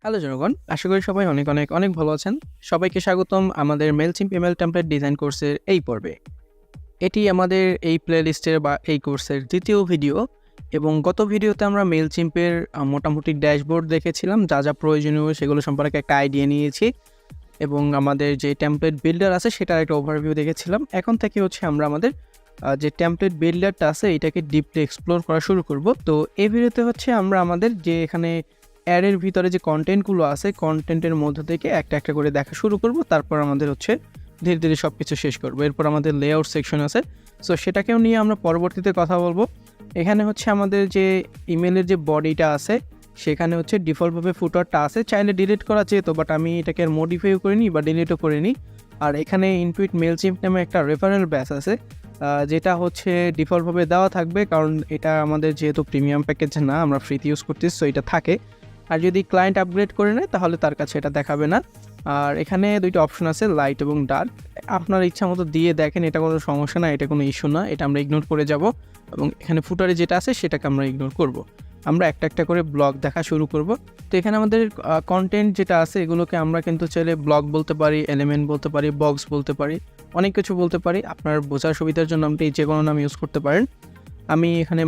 Hello জনগণ, আশা করি সবাই অনেক অনেক অনেক ভালো আছেন। সবাইকে স্বাগতম আমাদের মেলচিম্প ইমেল টেমপ্লেট ডিজাইন কোর্সের এই পর্বে। এটি আমাদের এই প্লেলিস্টের বা এই কোর্সের দ্বিতীয় ভিডিও এবং গত ভিডিওতে আমরা মেলচিম্পের মোটামুটি ড্যাশবোর্ড দেখেছিলাম, যা যা প্রয়োজনীয় সেগুলো সম্পর্কে একটা আইডিয়া নিয়েছি এবং আমাদের যে টেমপ্লেট বিল্ডার আছে সেটার একটা ওভারভিউ দেখেছিলাম। এখন থেকে আমরা আমাদের যে টেমপ্লেট বিল্ডারটা আছে এটাকে ডিপলি এক্সপ্লোর করা শুরু করব। তো এই ভিডিওতে আমরা আমাদের যে এখানে অ্যাডের ভিতরে যে কন্টেন্টগুলো আছে কন্টেন্টের মধ্যে থেকে একটা একটা করে দেখা শুরু করব, তারপর আমাদের ধীরে ধীরে সব কিছু শেষ করবো। এরপর আমাদের লেআউট সেকশন আছে, সো সেটাকেও নিয়ে আমরা পরবর্তীতে কথা বলবো। এখানে আমাদের যে ইমেলের যে বডিটা আছে সেখানে ডিফল্টভাবে ফুটারটা আছে, চাইলে ডিলিট করা যেত, বাট আমি এটাকে আর মডিফাইও করিনি বা ডিলিটও করিনি। আর এখানে ইনটুইট মেলচিম্প নামে একটা রেফারেল ব্যাচ আছে, যেটা ডিফল্টভাবে দেওয়া থাকবে, কারণ এটা আমাদের যেহেতু প্রিমিয়াম প্যাকেজ না, আমরা ফ্রিতে ইউজ করতেছি, সো এটা থাকে। আর যদি ক্লায়েন্ট আপগ্রেড করে নেয় তাহলে তার কাছে এটা দেখাবে না। আর এখানে দুইটা অপশন আছে, লাইট এবং ডার্ক। আপনার ইচ্ছা মতো দিয়ে দেখেন, এটা কোনো সমস্যা না, এটা কোনো ইস্যু না, এটা আমরা ইগনোর করে যাব। এবং এখানে ফুটারে যেটা আছে সেটাকে আমরা ইগনোর করব। আমরা একটা একটা করে ব্লগ দেখা শুরু করব। তো এখানে আমাদের কন্টেন্ট যেটা আছে এগুলোকে আমরা কিন্তু চাইলে ব্লগ বলতে পারি, এলিমেন্ট বলতে পারি, বক্স বলতে পারি, অনেক কিছু বলতে পারি। আপনার বোঝার সুবিধার জন্য আপনি যে কোনো নাম ইউজ করতে পারেন। আমি এখানে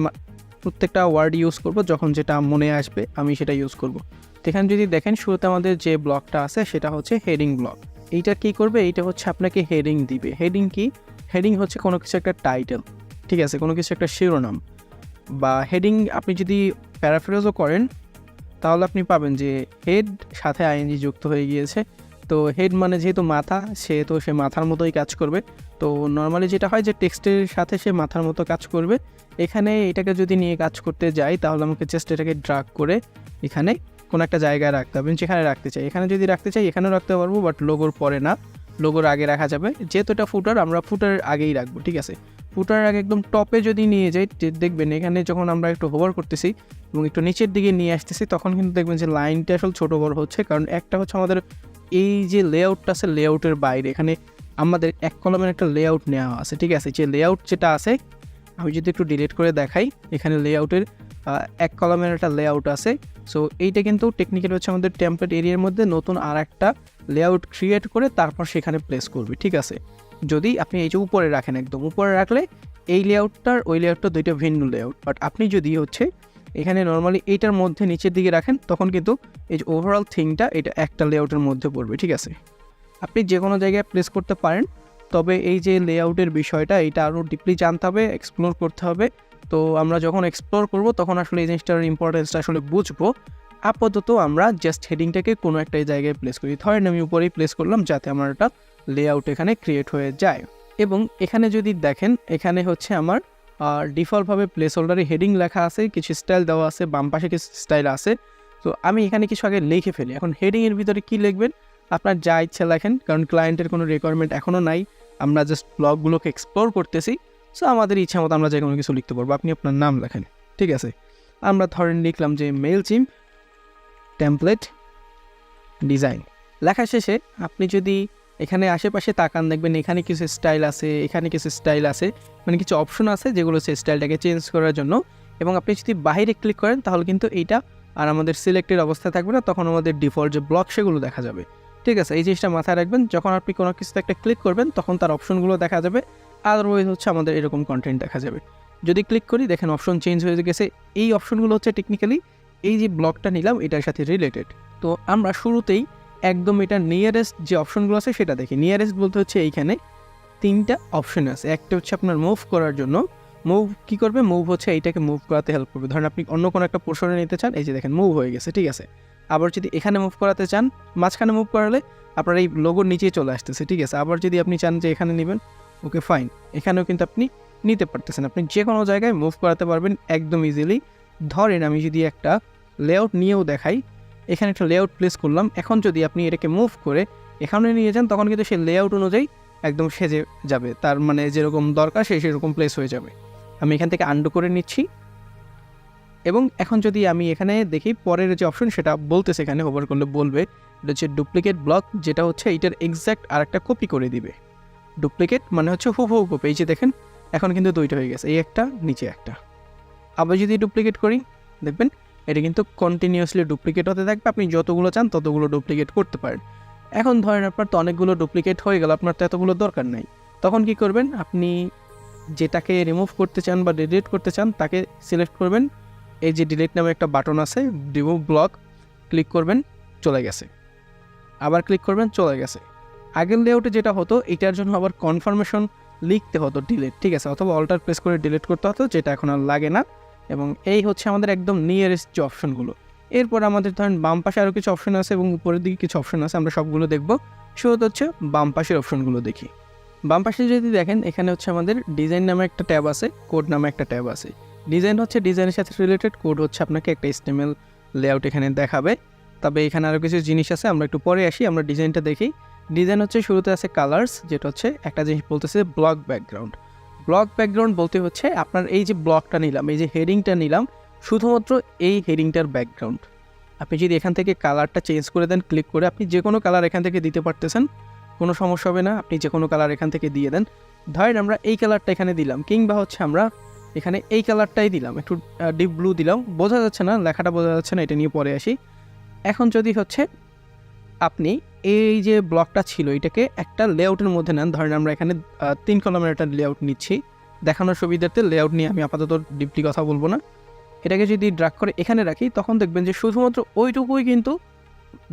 প্রত্যেকটা ওয়ার্ড ইউজ করব, যখন যেটা মনে আসবে আমি সেটা ইউজ করব। তো এখানে যদি দেখেন শুরুতে আমাদের যে ব্লকটা আছে সেটা হেডিং ব্লক। এইটা কি করবে, এইটা আপনাকে হেডিং দিবে। হেডিং কি? হেডিং কোনো কিছু একটা টাইটেল, ঠিক আছে, কোনো কিছু একটা শিরোনাম বা হেডিং। আপনি যদি প্যারাফ্রেজও করেন তাহলে আপনি পাবেন যে হেড সাথে আইএনজি যুক্ত হয়ে গিয়েছে। তো হেড মানে যেহেতু মাথা, সেহেতু সে মাথার মতোই কাজ করবে। তো নর্মালি যেটা হয় যে টেক্সটের সাথে সে মাথার মতো কাজ করবে। এখানে এটাকে যদি নিয়ে কাজ করতে যাই তাহলে আমাকে জাস্ট এটাকে ড্রাগ করে এখানে কোনো একটা জায়গায় রাখতে হবে, যেখানে রাখতে চাই। এখানে যদি রাখতে চাই এখানেও রাখতে পারবো, বাট লোগোর পরে না, লোগোর আগে রাখা যাবে। যেহেতু এটা ফুটার, আমরা ফুটারের আগেই রাখবো, ঠিক আছে। ফুটারের আগে একদম টপে যদি নিয়ে যাই, দেখবেন এখানে যখন আমরা একটু হোভার করতেছি এবং একটু নিচের দিকে নিয়ে আসতেছি, তখন কিন্তু দেখবেন যে লাইনটা আসলে ছোটো বড় হচ্ছে। কারণ একটা আমাদের এই যে লেআউটটা আছে, লেআউটের বাইরে এখানে আমাদের এক কলমের একটা লেআউট নেওয়া আছে, ঠিক আছে। যে লেআউট যেটা আছে, আমি যদি একটু ডিলিট করে দেখাই, এখানে লেআউটের এক কলমের একটা লেআউট আছে। সো এইটা কিন্তু টেকনিক্যালি আমাদের টেমপ্লেট এরিয়ার মধ্যে নতুন আর একটা লেআউট ক্রিয়েট করে তারপর সেখানে প্লেস করবে, ঠিক আছে। যদি আপনি এই যে উপরে রাখেন, একদম উপরে রাখলে এই লেআউটটার ওই লেআউটটা দুইটা ভিন্ন লেআউট। বাট আপনি যদি এখানে নর্মালি এইটার মধ্যে নিচের দিকে রাখেন, তখন কিন্তু এই যে ওভারঅল থিংটা এটা একটা লেআউটের মধ্যে পড়বে, ঠিক আছে। আপনি যে কোনো জায়গায় প্লেস করতে পারেন, তবে এই যে লেআউটের বিষয়টা এটা আরও ডিপলি জানতে হবে, এক্সপ্লোর করতে হবে। তো আমরা যখন এক্সপ্লোর করব তখন আসলে এই জিনিসটার ইম্পর্টেন্সটা বুঝবো। আপাতত আমরা জাস্ট হেডিংটাকে কোনো একটা জায়গায় প্লেস করি। ধরেন আমি উপরেই প্লেস করলাম, যাতে আমার একটা লেআউট এখানে ক্রিয়েট হয়ে যায়। এবং এখানে যদি দেখেন, এখানে আমার ডিফল্টভাবে প্লেস হোল্ডারে হেডিং লেখা আছে, কিছু স্টাইল দেওয়া আছে, বাম পাশে কিছু স্টাইল আছে। তো আমি এখানে কিছু আগে লিখে ফেলি। এখন হেডিংয়ের ভিতরে কি লিখবেন, আপনার যা ইচ্ছা লেখেন, কারণ ক্লায়েন্টের কোনো রিকোয়ারমেন্ট এখনও নাই, আমরা জাস্ট ব্লগগুলোকে এক্সপ্লোর করতেছি। সো আমাদের ইচ্ছা মতো আমরা যে কোনো কিছু লিখতে পারবো। আপনি আপনার নাম লেখেন, ঠিক আছে। আমরা ধরেন লিখলাম যে মেলচিম্প টেমপ্লেট ডিজাইন। লেখা শেষে আপনি যদি এখানে আশেপাশে তাকান, দেখবেন এখানে কিছু স্টাইল আছে, এখানে কিছু স্টাইল আছে, মানে কিছু অপশন আছে যেগুলো স্টাইলটাকে চেঞ্জ করার জন্য। এবং আপনি যদি বাইরে ক্লিক করেন তাহলে কিন্তু এইটা আর আমাদের সিলেক্টেড অবস্থায় থাকবে না, তখন আমাদের ডিফল্ট যে ব্লক সেগুলো দেখা যাবে, ঠিক আছে। এই জিনিসটা মাথায় রাখবেন, যখন আপনি কোনো কিছুতে একটা ক্লিক করবেন তখন তার অপশনগুলো দেখা যাবে, আদারওয়াইজ আমাদের এরকম কন্টেন্ট দেখা যাবে। যদি ক্লিক করি দেখেন অপশন চেঞ্জ হয়ে গেছে। এই অপশনগুলো টেকনিক্যালি এই যে ব্লকটা নিলাম এটার সাথে রিলেটেড। তো আমরা শুরুতেই একদম এটা নিয়ারেস্ট যে অপশনগুলো আছে সেটা দেখি। নিয়ারেস্ট বলতে এইখানে তিনটা অপশন আছে। একটা আপনার মুভ করার জন্য। মুভ কি করবে, মুভ এইটাকে মুভ করাতে হেল্প করবে। ধরেন আপনি অন্য কোনো একটা পোর্শনে নিতে চান, এই যে দেখেন মুভ হয়ে গেছে, ঠিক আছে। আবার যদি এখানে মুভ করাতে চান, মাঝখানে মুভ করালে আপনার এই লোগোর নিচেই চলে আসতেছে, ঠিক আছে। আবার যদি আপনি চান যে এখানে নেবেন, ওকে ফাইন, এখানেও কিন্তু আপনি নিতে পারতেছেন। আপনি যে কোনো জায়গায় মুভ করাতে পারবেন একদম ইজিলি। ধরেন আমি যদি একটা লেআউট নিয়েও দেখাই, এখানে একটা লেআউট প্লেস করলাম। এখন যদি আপনি এটাকে মুভ করে এখানে নিয়ে যান, তখন কিন্তু সেই লেআউট অনুযায়ী একদম সেজে যাবে, তার মানে যেরকম দরকার সেরকম প্লেস হয়ে যাবে। আমি এখান থেকে আন্ডু করে নিচ্ছি। এবং এখন যদি আমি এখানে দেখি পরের যে অপশন সেটা বলতেছে, এখানে ওভার করলে বলবে এটা ডুপ্লিকেট ব্লক, যেটা এইটার এক্স্যাক্ট আর একটা কপি করে দিবে। ডুপ্লিকেট মানে হুবহু কপি। এই যে দেখেন এখন কিন্তু দুইটা হয়ে গেছে, এই একটা নিচে একটা। আবার যদি ডুপ্লিকেট করি, দেখবেন এটা কিন্তু কন্টিনিউয়াসলি ডুপ্লিকেট হতে থাকবে, আপনি যতগুলো চান ততগুলো ডুপ্লিকেট করতে পারেন। এখন ধরেন আপনার তো অনেকগুলো ডুপ্লিকেট হয়ে গেল, আপনার তো এতগুলো দরকার নাই, তখন কি করবেন, আপনি যেটাকে রিমুভ করতে চান বা ডিলিট করতে চান তাকে সিলেক্ট করবেন, এই যে ডিলিট নামে একটা বাটন আছে, রিমুভ ব্লক, ক্লিক করবেন, চলে গেছে, আবার ক্লিক করবেন, চলে গেছে। আগের লেআউটে যেটা হতো এটার জন্য আবার কনফার্মেশন লিখতে হতো ডিলিট, ঠিক আছে, অথবা অল্টার প্রেস করে ডিলিট করতে হতো, যেটা এখন আর লাগে না। এবং এই হচ্ছে আমাদের একদম নিয়ারেস্ট যে অপশনগুলো। এরপর আমাদের ধরেন বাম পাশে আরও কিছু অপশন আছে এবং উপরের দিকে কিছু অপশন আছে, আমরা সবগুলো দেখব। শুরুত হচ্ছে বাম পাশের অপশনগুলো দেখি। বাম পাশে যদি দেখেন এখানে হচ্ছে আমাদের ডিজাইন নামে একটা ট্যাব আছে, কোড নামে একটা ট্যাব আছে। ডিজাইন হচ্ছে ডিজাইনের সাথে রিলেটেড, কোড হচ্ছে আপনাকে একটা HTML লেআউট এখানে দেখাবে। তবে এখানে আরও কিছু জিনিস আছে, আমরা একটু পরে আসি, আমরা ডিজাইনটা দেখি। ডিজাইন হচ্ছে শুরুতে আছে কালার্স, যেটা হচ্ছে একটা জিনিস বলতেছে ব্লক ব্যাকগ্রাউন্ড। ব্লক ব্যাকগ্রাউন্ড বলতে হচ্ছে আপনার এই যে ব্লকটা নিলাম, এই যে হেডিংটা নিলাম, শুধুমাত্র এই হেডিংটার ব্যাকগ্রাউন্ড। আপনি যদি এখান থেকে কালারটা চেঞ্জ করে দেন ক্লিক করে, আপনি যে কোনো কালার এখান থেকে দিতে পারতেছেন, কোনো সমস্যা হবে না, আপনি যে কোনো কালার এখান থেকে দিয়ে দেন। ধরেন আমরা এই কালারটা এখানে দিলাম, কিংবা হচ্ছে আমরা এখানে এই কালারটাই দিলাম, একটু ডিপ ব্লু দিলাম, বোঝা যাচ্ছে না, লেখাটা বোঝা যাচ্ছে না, এটা নিয়ে পরে আসি। এখন যদি হচ্ছে আপনি এই যে ব্লকটা ছিল এটাকে একটা লেআউটের মধ্যে নেন, ধরেন আমরা এখানে 3 কলামের একটা লেআউট নিচ্ছি দেখানোর সুবিধার্থে, লেআউট নিয়ে আমি আপাতত ডিপলি কথা বলবো না। এটাকে যদি ড্রাগ করে এখানে রাখি তখন দেখবেন যে শুধুমাত্র ওইটুকুই কিন্তু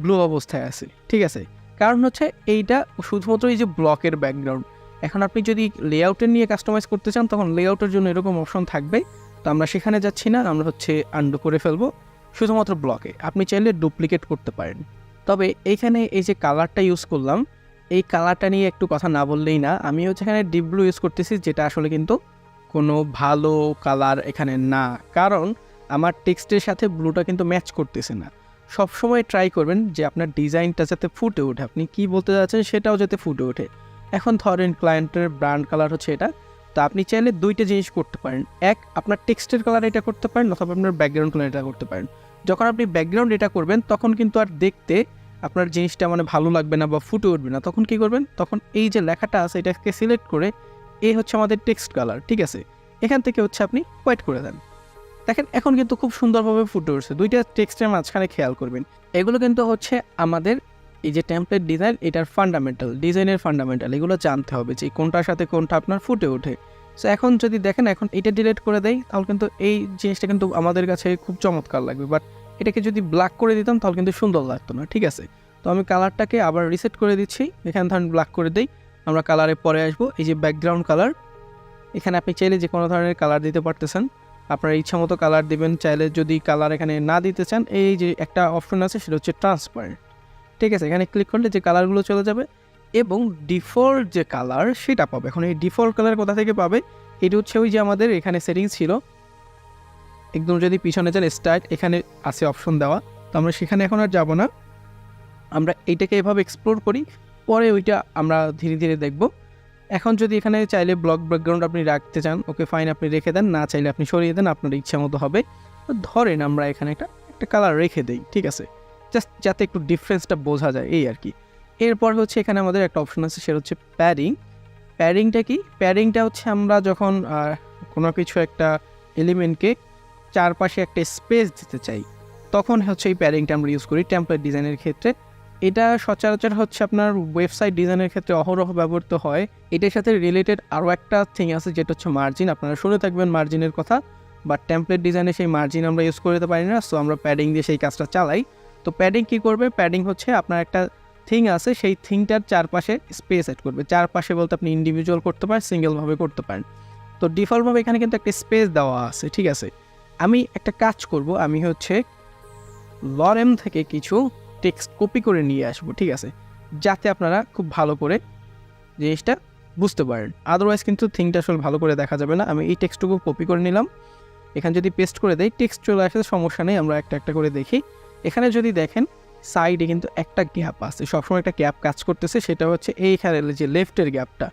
ব্লু অবস্থায় আছে, ঠিক আছে, কারণ হচ্ছে এইটা শুধুমাত্র এই যে ব্লকের ব্যাকগ্রাউন্ড। এখন আপনি যদি লেআউটের নিয়ে কাস্টমাইজ করতে চান তখন লেআউটের জন্য এরকম অপশন থাকবে, তো আমরা সেখানে যাচ্ছি না, আমরা হচ্ছে আনডু করে ফেলবো। শুধুমাত্র ব্লকে আপনি চাইলে ডুপ্লিকেট করতে পারেন। তবে এইখানে এই যে কালারটা ইউজ করলাম, এই কালারটা নিয়ে একটু কথা না বললেই না, আমি হচ্ছে এখানে ডিপ ব্লু ইউজ করতেছি, যেটা আসলে কিন্তু কোনো ভালো কালার এখানে না, কারণ আমার টেক্সটের সাথে ব্লুটা কিন্তু ম্যাচ করতেছে না। সবসময় ট্রাই করবেন যে আপনার ডিজাইনটা যাতে ফুটে ওঠে, আপনি কি বলতে যাচ্ছেন সেটাও যাতে ফুটে ওঠে। এখন ধরেন ক্লায়েন্টের ব্র্যান্ড কালার হচ্ছে এটা, তো আপনি চাইলে দুইটা জিনিস করতে পারেন, এক আপনার টেক্সটের কালার এটা করতে পারেন, অথবা আপনার ব্যাকগ্রাউন্ড কালার এটা করতে পারেন। যখন আপনি ব্যাকগ্রাউন্ড এটা করবেন তখন কিন্তু আর দেখতে আপনার জিনিসটা মানে ভালো লাগবে না বা ফুটে উঠবে না, তখন কি করবেন, তখন এই যে লেখাটা আছে এটাকে সিলেক্ট করে এই হচ্ছে আমাদের টেক্সট কালার, ঠিক আছে, এখান থেকে হচ্ছে আপনি হোয়াইট করে দেন। দেখেন এখন কিন্তু খুব সুন্দরভাবে ফুটে উঠছে, দুইটা টেক্সটের মাঝখানে খেয়াল করবেন। এগুলো কিন্তু হচ্ছে আমাদের এই যে টেমপ্লেট ডিজাইন, এটার ফান্ডামেন্টাল, ডিজাইনের ফান্ডামেন্টাল, এগুলো জানতে হবে যে কোনটার সাথে কোনটা আপনার ফুটে ওঠে। সো এখন যদি দেখেন এখন এটা ডিলিট করে দেয় তাহলে কিন্তু এই জিনিসটা কিন্তু আমাদের কাছে খুব চমৎকার লাগবে, বাট এটাকে যদি ব্ল্যাক করে দিতাম তাহলে কিন্তু সুন্দর লাগতো না, ঠিক আছে। তো আমি কালারটাকে আবার রিসেট করে দিচ্ছি, এখানে ধরেন ব্ল্যাক করে দিই, আমরা কালারে পরে আসবো। এই যে ব্যাকগ্রাউন্ড কালার, এখানে আপনি চাইলে যে কোনো ধরনের কালার দিতে পারতেছেন, আপনার ইচ্ছা মতো কালার দিবেন। চাইলে যদি কালার এখানে না দিতে চান, এই যে একটা অপশন আছে সেটা হচ্ছে ট্রান্সপারেন্ট, ঠিক আছে, এখানে ক্লিক করলে যে কালারগুলো চলে যাবে এবং ডিফল্ট যে কালার সেটা পাবে। এখন এই ডিফল্ট কালার কোথা থেকে পাবে, এটা হচ্ছে ওই যে আমাদের এখানে সেটিংস ছিল, একদম যদি পিছনে যান স্টার্ট, এখানে আছে অপশন দেওয়া, তো আমরা সেখানে এখন আর যাব না, আমরা এইটাকে এভাবে এক্সপ্লোর করি, পরে ওইটা আমরা ধীরে ধীরে দেখব। এখন যদি এখানে চাইলে ব্লক ব্যাকগ্রাউন্ড আপনি রাখতে চান, ওকে ফাইন, আপনি রেখে দেন, না চাইলে আপনি সরিয়ে দেন, আপনার ইচ্ছা মতো হবে। তো ধরেন আমরা এখানে একটা কালার রেখে দিই, ঠিক আছে, জাস্ট যাতে একটু ডিফারেন্সটা বোঝা যায় এই আর কি। এরপর হচ্ছে এখানে আমাদের একটা অপশন আছে, সেটা হচ্ছে প্যাডিং। প্যাডিংটা কি, প্যাডিংটা হচ্ছে আমরা যখন কোনো কিছু একটা এলিমেন্টকে চারপাশে একটা স্পেস দিতে চাই তখন হচ্ছে এই প্যাডিংটা আমরা ইউজ করি টেমপ্লেট ডিজাইনের ক্ষেত্রে। এটা সচরাচর হচ্ছে আপনার ওয়েবসাইট ডিজাইনের ক্ষেত্রে অহরহ ব্যবহৃত হয়। এটার সাথে রিলেটেড আরও একটা থিং আছে যেটা হচ্ছে মার্জিন, আপনারা শুনে থাকবেন মার্জিনের কথা, বাট টেমপ্লেট ডিজাইনে সেই মার্জিন আমরা ইউজ করতে পারি না, সো আমরা প্যাডিং দিয়ে সেই কাজটা চালাই। তো প্যাডিং কী করবে, প্যাডিং হচ্ছে আপনার একটা থিং আছে, সেই থিংটার চারপাশে স্পেস সেট করবে। চারপাশে বলতে আপনি ইন্ডিভিজুয়াল করতে পারেন, সিঙ্গেলভাবে করতে পারেন। তো ডিফল্টভাবে এখানে কিন্তু একটা স্পেস দেওয়া আছে, ঠিক আছে। আমি একটা কাজ করব, আমি হচ্ছে লরেম থেকে কিছু টেক্সট কপি করে নিয়ে আসবো, ঠিক আছে, যাতে আপনারা খুব ভালো করে জিনিসটা বুঝতে পারেন, আদারওয়াইজ কিন্তু থিংটা আসলে ভালো করে দেখা যাবে না। আমি এই টেক্সটটুকু কপি করে নিলাম, এখানে যদি পেস্ট করে দেই টেক্সট চলে আসে, সমস্যা নেই, আমরা একটা একটা করে দেখি। এখানে যদি দেখেন সাইডে কিন্তু একটা গ্যাপ আছে, সবসময় একটা গ্যাপ কাজ করতেছে, সেটা হচ্ছে এইখানে যে লেফটের গ্যাপটা।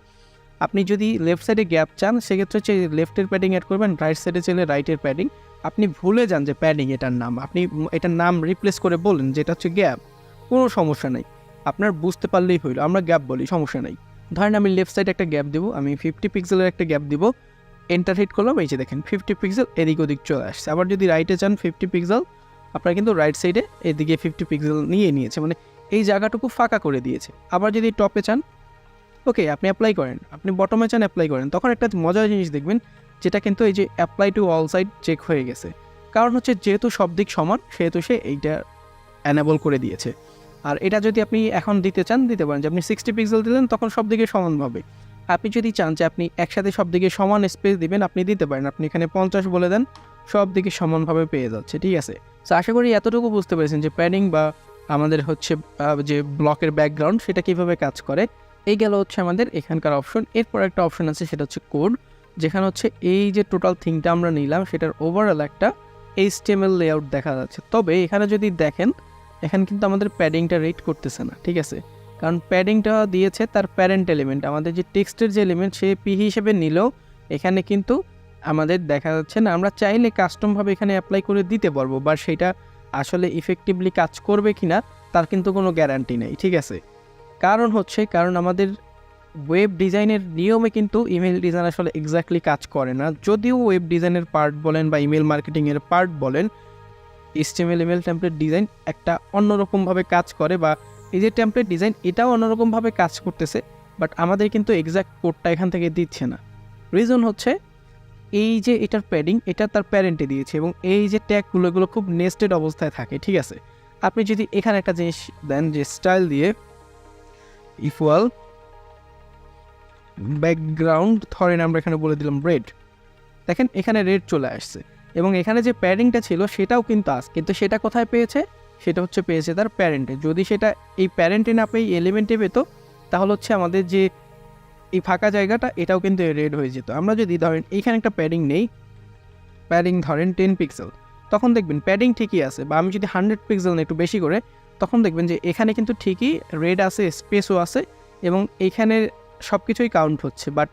আপনি যদি লেফট সাইডে গ্যাপ চান সেক্ষেত্রে হচ্ছে লেফটের প্যাডিং অ্যাড করবেন, রাইট সাইডে চাইলে রাইটের প্যাডিং। আপনি ভুলে যান যে প্যাডিং এটার নাম, আপনি এটার নাম রিপ্লেস করে বলেন যেটা হচ্ছে গ্যাপ, কোনো সমস্যা নেই, আপনার বুঝতে পারলেই হইল, আমরা গ্যাপ বলি, সমস্যা নেই। ধরেন আমি লেফট সাইডে একটা গ্যাপ দেবো, আমি 50 পিক্সেলের একটা গ্যাপ দিব, এন্টার হিট করলাম, এই যে দেখেন 50 পিক্সেল এদিক ওদিক চলে আসছে। আবার যদি রাইটে চান 50 পিক্সেল, আপনার কিন্তু রাইট সাইডে এদিকে 50 পিক্সেল নিয়ে নিয়েছে, মানে এই জায়গাটুকু ফাঁকা করে দিয়েছে। আবার যদি টপে চান, ওকে আপনি অ্যাপ্লাই করেন, আপনি বটমে চান অ্যাপ্লাই করেন, তখন একটা মজার জিনিস দেখবেন, যেটা কিন্তু এই যে apply to all side check হয়ে গেছে। কারণ হচ্ছে যেহেতু সব দিক সমান, সেহেতু সে এইটা অ্যানেবল করে দিয়েছে। আর এটা যদি আপনি এখন দিতে চান দিতে পারেন, যে আপনি 60 পিক্সেল দিলেন তখন সব দিকে সমানভাবে। আপনি যদি চান যে আপনি একসাথে সব দিকে সমান স্পেস দিবেন, আপনি দিতে পারেন। আপনি এখানে 50 বলে দেন, সব দিকে সমানভাবে পেয়ে যাচ্ছে, ঠিক আছে। সো আশা করি এতটুকু বুঝতে পেরেছেন যে প্যাডিং বা আমাদের হচ্ছে যে ব্লকের ব্যাকগ্রাউন্ড সেটা কীভাবে কাজ করে। এই গেল হচ্ছে আমাদের এখানকার অপশন। এরপর একটা অপশন আছে, সেটা হচ্ছে কোড, যেখানে হচ্ছে এই যে টোটাল থিংটা আমরা নিলাম সেটার ওভারঅল একটা HTML লেআউট দেখা যাচ্ছে। তবে এখানে যদি দেখেন, এখানে কিন্তু আমাদের প্যাডিংটা রেট করতেছে না, ঠিক আছে, কারণ প্যাডিংটা দিয়েছে তার প্যারেন্ট এলিমেন্ট, আমাদের যে টেক্সটের যে এলিমেন্ট সে পি হিসেবে নিলেও এখানে কিন্তু আমাদের দেখা যাচ্ছে না। আমরা চাইলে কাস্টমভাবে এখানে অ্যাপ্লাই করে দিতে পারবো, বা সেটা আসলে ইফেক্টিভলি কাজ করবে কি না তার কিন্তু কোনো গ্যারান্টি নেই, ঠিক আছে। কারণ আমাদের ওয়েব ডিজাইনের নিয়মে কিন্তু ইমেল ডিজাইন আসলে এক্স্যাক্টলি কাজ করে না। যদিও ওয়েব ডিজাইনের পার্ট বলেন বা ইমেল মার্কেটিংয়ের পার্ট বলেন, HTML ইমেল টেমপ্লেট ডিজাইন একটা অন্যরকমভাবে কাজ করে, বা এই যে টেমপ্লেট ডিজাইন এটাও অন্যরকমভাবে কাজ করতেছে, বাট আমাদের কিন্তু এক্স্যাক্ট কোডটা এখান থেকে দিচ্ছে না। রিজন হচ্ছে এই যে এটার প্যাডিং এটা তার প্যারেন্টে দিয়েছে, এবং এই যে ট্যাগগুলো এগুলো খুব নেস্টেড অবস্থায় থাকে, ঠিক আছে। আপনি যদি এখানে একটা জিনিস দেন যে স্টাইল দিয়ে ইকুয়াল ব্যাকগ্রাউন্ড, ধরেন আমরা এখানে বলে দিলাম রেড, দেখেন এখানে রেড চলে আসছে, এবং এখানে যে প্যাডিংটা ছিল সেটাও কিন্তু কিন্তু সেটা কোথায় পেয়েছে, সেটা হচ্ছে পেয়েছে তার প্যারেন্টে। যদি সেটা এই প্যারেন্টে না পেয়ে এলিমেন্টে পেত, তাহলে হচ্ছে আমাদের যে এই ফাঁকা জায়গাটা এটাও কিন্তু রেড হয়ে যেত। আমরা যদি ধরেন এইখানে একটা প্যাডিং নেই, প্যাডিং ধরেন 10 পিক্সেল, তখন দেখবেন প্যাডিং ঠিকই আছে, বা আমি যদি 100 পিক্সেল একটু বেশি করে, তখন দেখবেন যে এখানে কিন্তু ঠিকই রেড আছে, স্পেসও আছে, এবং এইখানে সব কিছুই কাউন্ট হচ্ছে। বাট